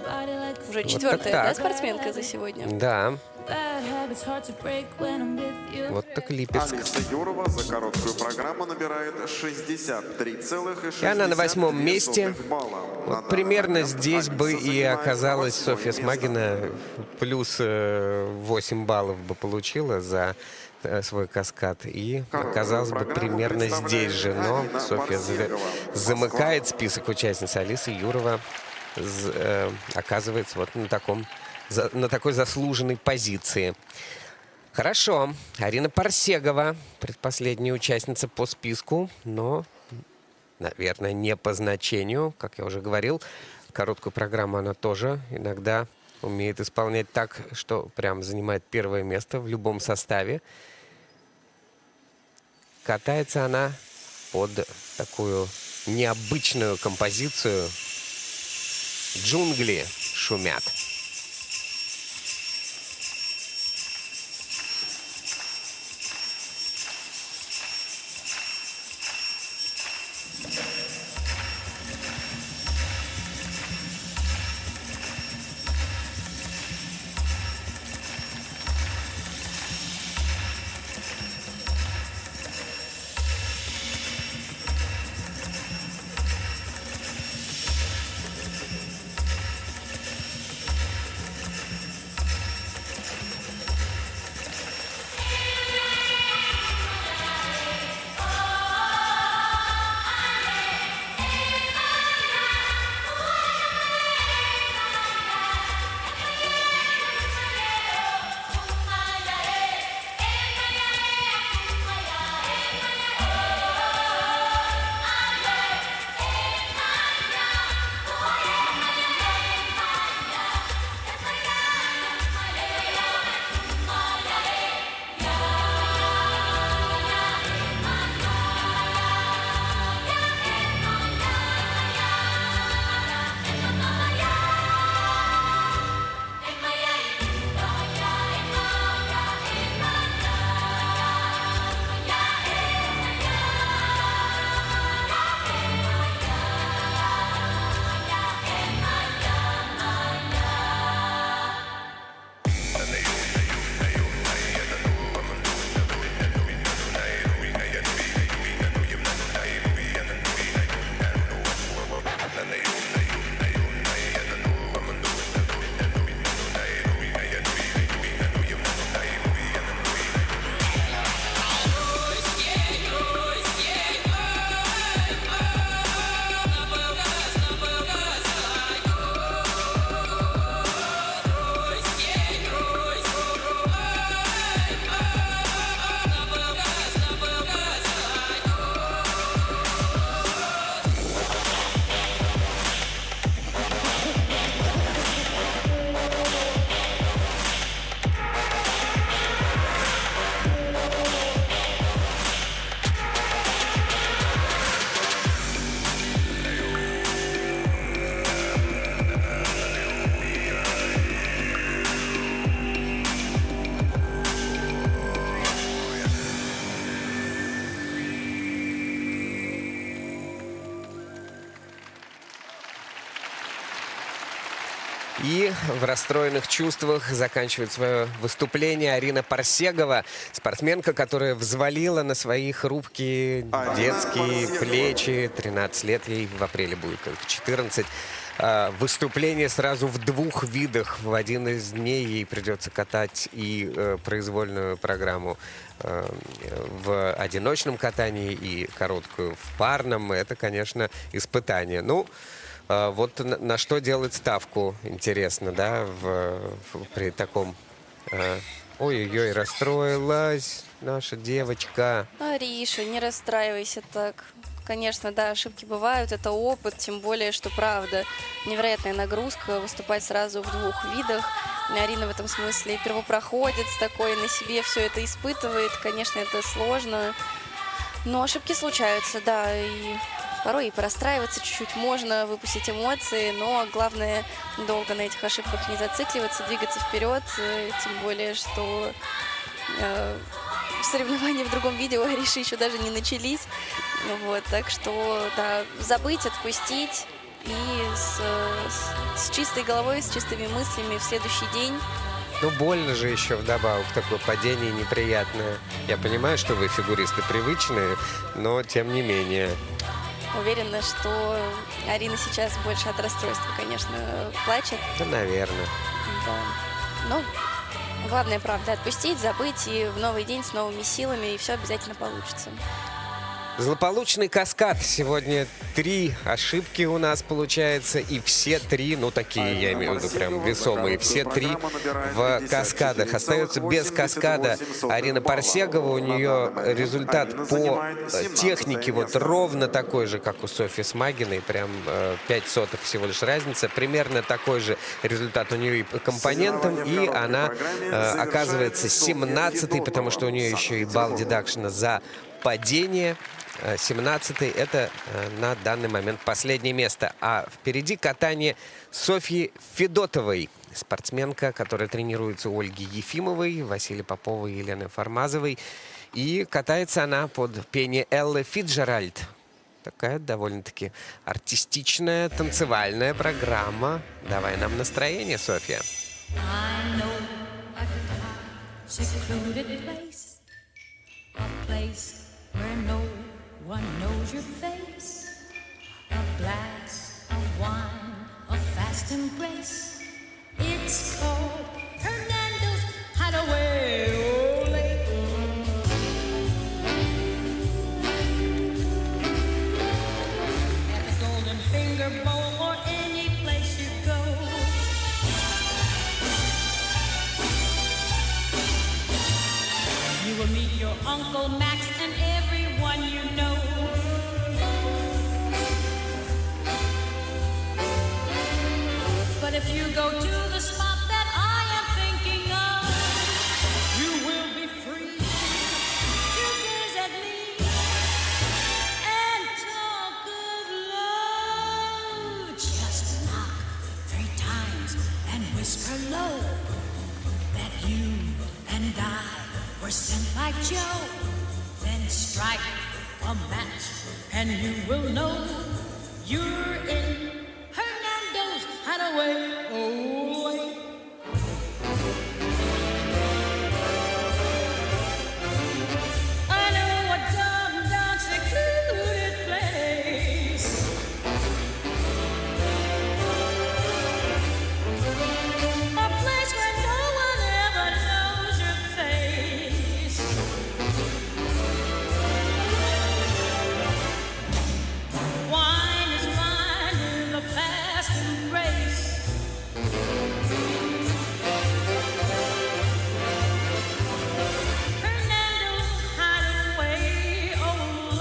Уже 4-я, да, спортсменка за сегодня? Да. Вот так Липецк. Алиса Юрова за короткую программу набирает 63,6 И она на 8-м месте. балла. Вот примерно здесь бы и оказалась Софья Смагина. Плюс 8 баллов бы получила за свой каскад. И оказалось бы примерно здесь же. Но Софья замыкает список участниц. Алиса Юрова оказывается вот на такой заслуженной позиции. Хорошо. Арина Парсегова, предпоследняя участница по списку, но, наверное, не по значению. Как я уже говорил, короткую программу она тоже иногда умеет исполнять так, что прям занимает 1-е место в любом составе. Катается она под такую необычную композицию. Джунгли шумят. И в расстроенных чувствах заканчивает свое выступление Арина Парсегова, спортсменка, которая взвалила на свои хрупкие детские плечи. 13 лет ей, в апреле будет только 14. Выступление сразу в двух видах. В один из дней ей придется катать и произвольную программу в одиночном катании, и короткую в парном. Это, конечно, испытание. Ну, вот на что делать ставку, интересно, да, при таком... Ой-ой-ой, расстроилась наша девочка. Ариша, не расстраивайся так. Конечно, да, ошибки бывают, это опыт, тем более, что правда, невероятная нагрузка выступать сразу в двух видах. Арина в этом смысле первопроходец такой, на себе все это испытывает. Конечно, это сложно, но ошибки случаются, да, и порой и порастраиваться чуть-чуть можно, выпустить эмоции, но главное долго на этих ошибках не зацикливаться, двигаться вперед, тем более, что соревнования в другом виде у Ариши еще даже не начались. Вот, так что, да, забыть, отпустить и с чистой головой, с чистыми мыслями в следующий день. Ну, больно же еще вдобавок, такое падение неприятное. Я понимаю, что вы фигуристы привычные, но тем не менее. Уверена, что Арина сейчас больше от расстройства, конечно, плачет. Да, наверное. Да. Но главное, правда, отпустить, забыть, и в новый день с новыми силами, и все обязательно получится. Злополучный каскад. Сегодня 3 ошибки у нас получается, и все 3, ну такие, я имею в виду, прям весомые, все 3 в каскадах. Остается без каскада Арина Парсегова. У нее результат по технике вот ровно такой же, как у Софьи Смагиной, прям 5 сотых всего лишь разница. Примерно такой же результат у нее и по компонентам, и она оказывается 17-й, потому что у нее еще и балл дедакшена за падение. 17-й – это на данный момент последнее место. А впереди катание Софьи Федотовой. Спортсменка, которая тренируется у Ольги Ефимовой, Василия Попова и Елены Формазовой. И катается она под пение Эллы Фицджеральд. Такая довольно-таки артистичная, танцевальная программа. Давай нам настроение, Софья. I know a secluded place, a place where no one knows your face, a glass of wine, a fast embrace. It's called Hernando's Hideaway. Ole. At the Golden Finger Bowl or any place you go, you will meet your Uncle Max and everyone you know. But if you go to the spot that I am thinking of, you will be free to gaze at me and talk of love. Just knock 3 times and whisper low that you and I were sent by Joe. Then strike a match and you will know you're in Hernando's Hideaway. Ole. I know a dumb, dark, secluded place, a place where no one ever knows your face, wine is fine in the fast embrace. Hernando's Hideaway, ole.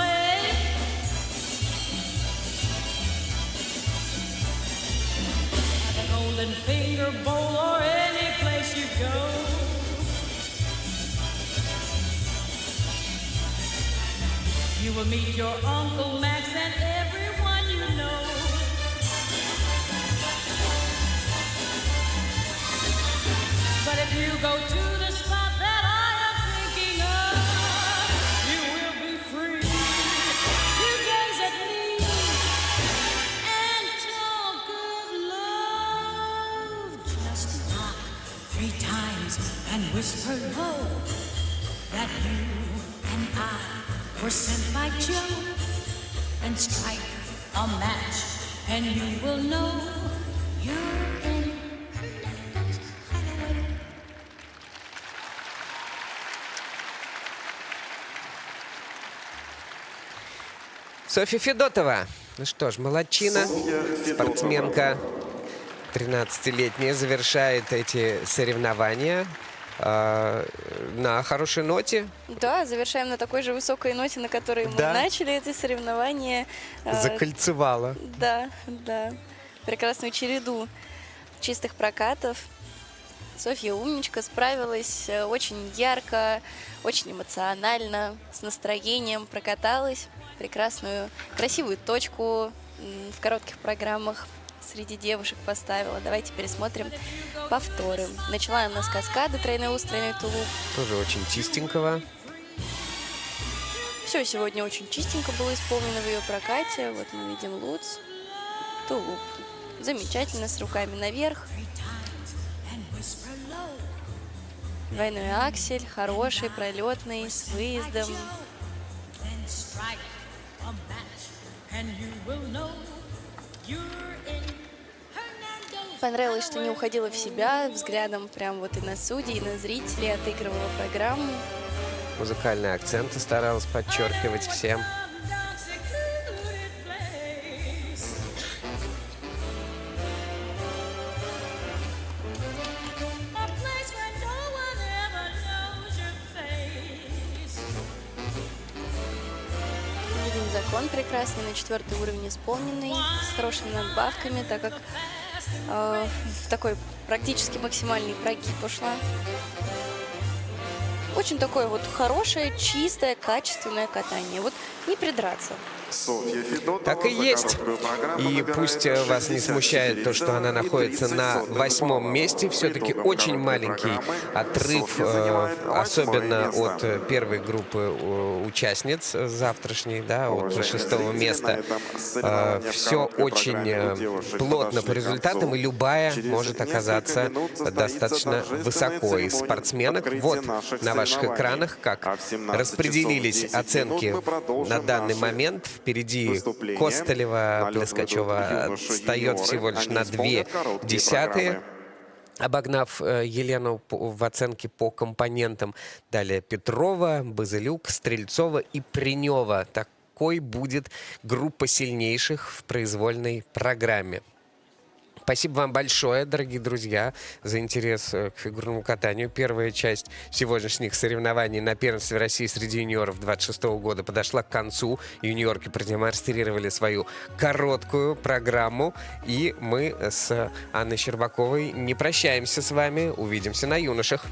At the Golden Finger Bowl or any place you go, you will meet your Uncle Max and everyone you know. But if you go to the spot that I am thinking of, you will be free to gaze at me and talk of love. 3 times and whisper low that you and I were sent by Joe. And strike a match and you will know you're in Hernando's hideaway. Софья Федотова. Ну что ж, молодчина. Софья Федотова. Спортсменка 13-летняя завершает эти соревнования на хорошей ноте. Да, завершаем на такой же высокой ноте, на которой мы Да. начали эти соревнования. Закольцевала. Да, да. Прекрасную череду чистых прокатов. Софья умничка, справилась очень ярко, очень эмоционально, с настроением прокаталась. Прекрасную, красивую точку в коротких программах среди девушек поставила. Давайте пересмотрим повторы. Начала она с каскада, тройной уз, тройной тулуп. Тоже очень чистенького. Все сегодня очень чистенько было исполнено в ее прокате. Вот мы видим луц, тулуп. Замечательно, с руками наверх. Двойной аксель, хороший, пролетный, с выездом. Then strike a match and you will know you're in Hernando's. Понравилось, что не уходила в себя, взглядом прям вот и на судей, и на зрителей, отыгрывала программу. Музыкальные акценты старалась подчеркивать всем. Видим закон прекрасный, на 4-й уровень исполненный, с хорошими надбавками, так как в такой практически максимальный прогиб ушла. Очень такое вот хорошее, чистое, качественное катание. Вот не придраться. Софья Федотова Так и за есть. короткую программу И набирает пусть вас не смущает то, что она находится на 8-м месте, все-таки очень маленький отрыв, особенно от первой группы участниц завтрашней, да, от 6-го места. Все очень плотно по результатам, и любая может оказаться достаточно высоко. Из спортсменок вот на ваших экранах как распределились оценки на данный момент. Впереди Костылева, Плескачева отстает всего лишь на 0,2, обогнав Елену в оценке по компонентам. Далее Петрова, Базылюк, Стрельцова и Принева. Такой будет группа сильнейших в произвольной программе. Спасибо вам большое, дорогие друзья, за интерес к фигурному катанию. Первая часть сегодняшних соревнований на первенстве России среди юниоров 26-го года подошла к концу. Юниорки продемонстрировали свою короткую программу. И мы с Анной Щербаковой не прощаемся с вами. Увидимся на юношах.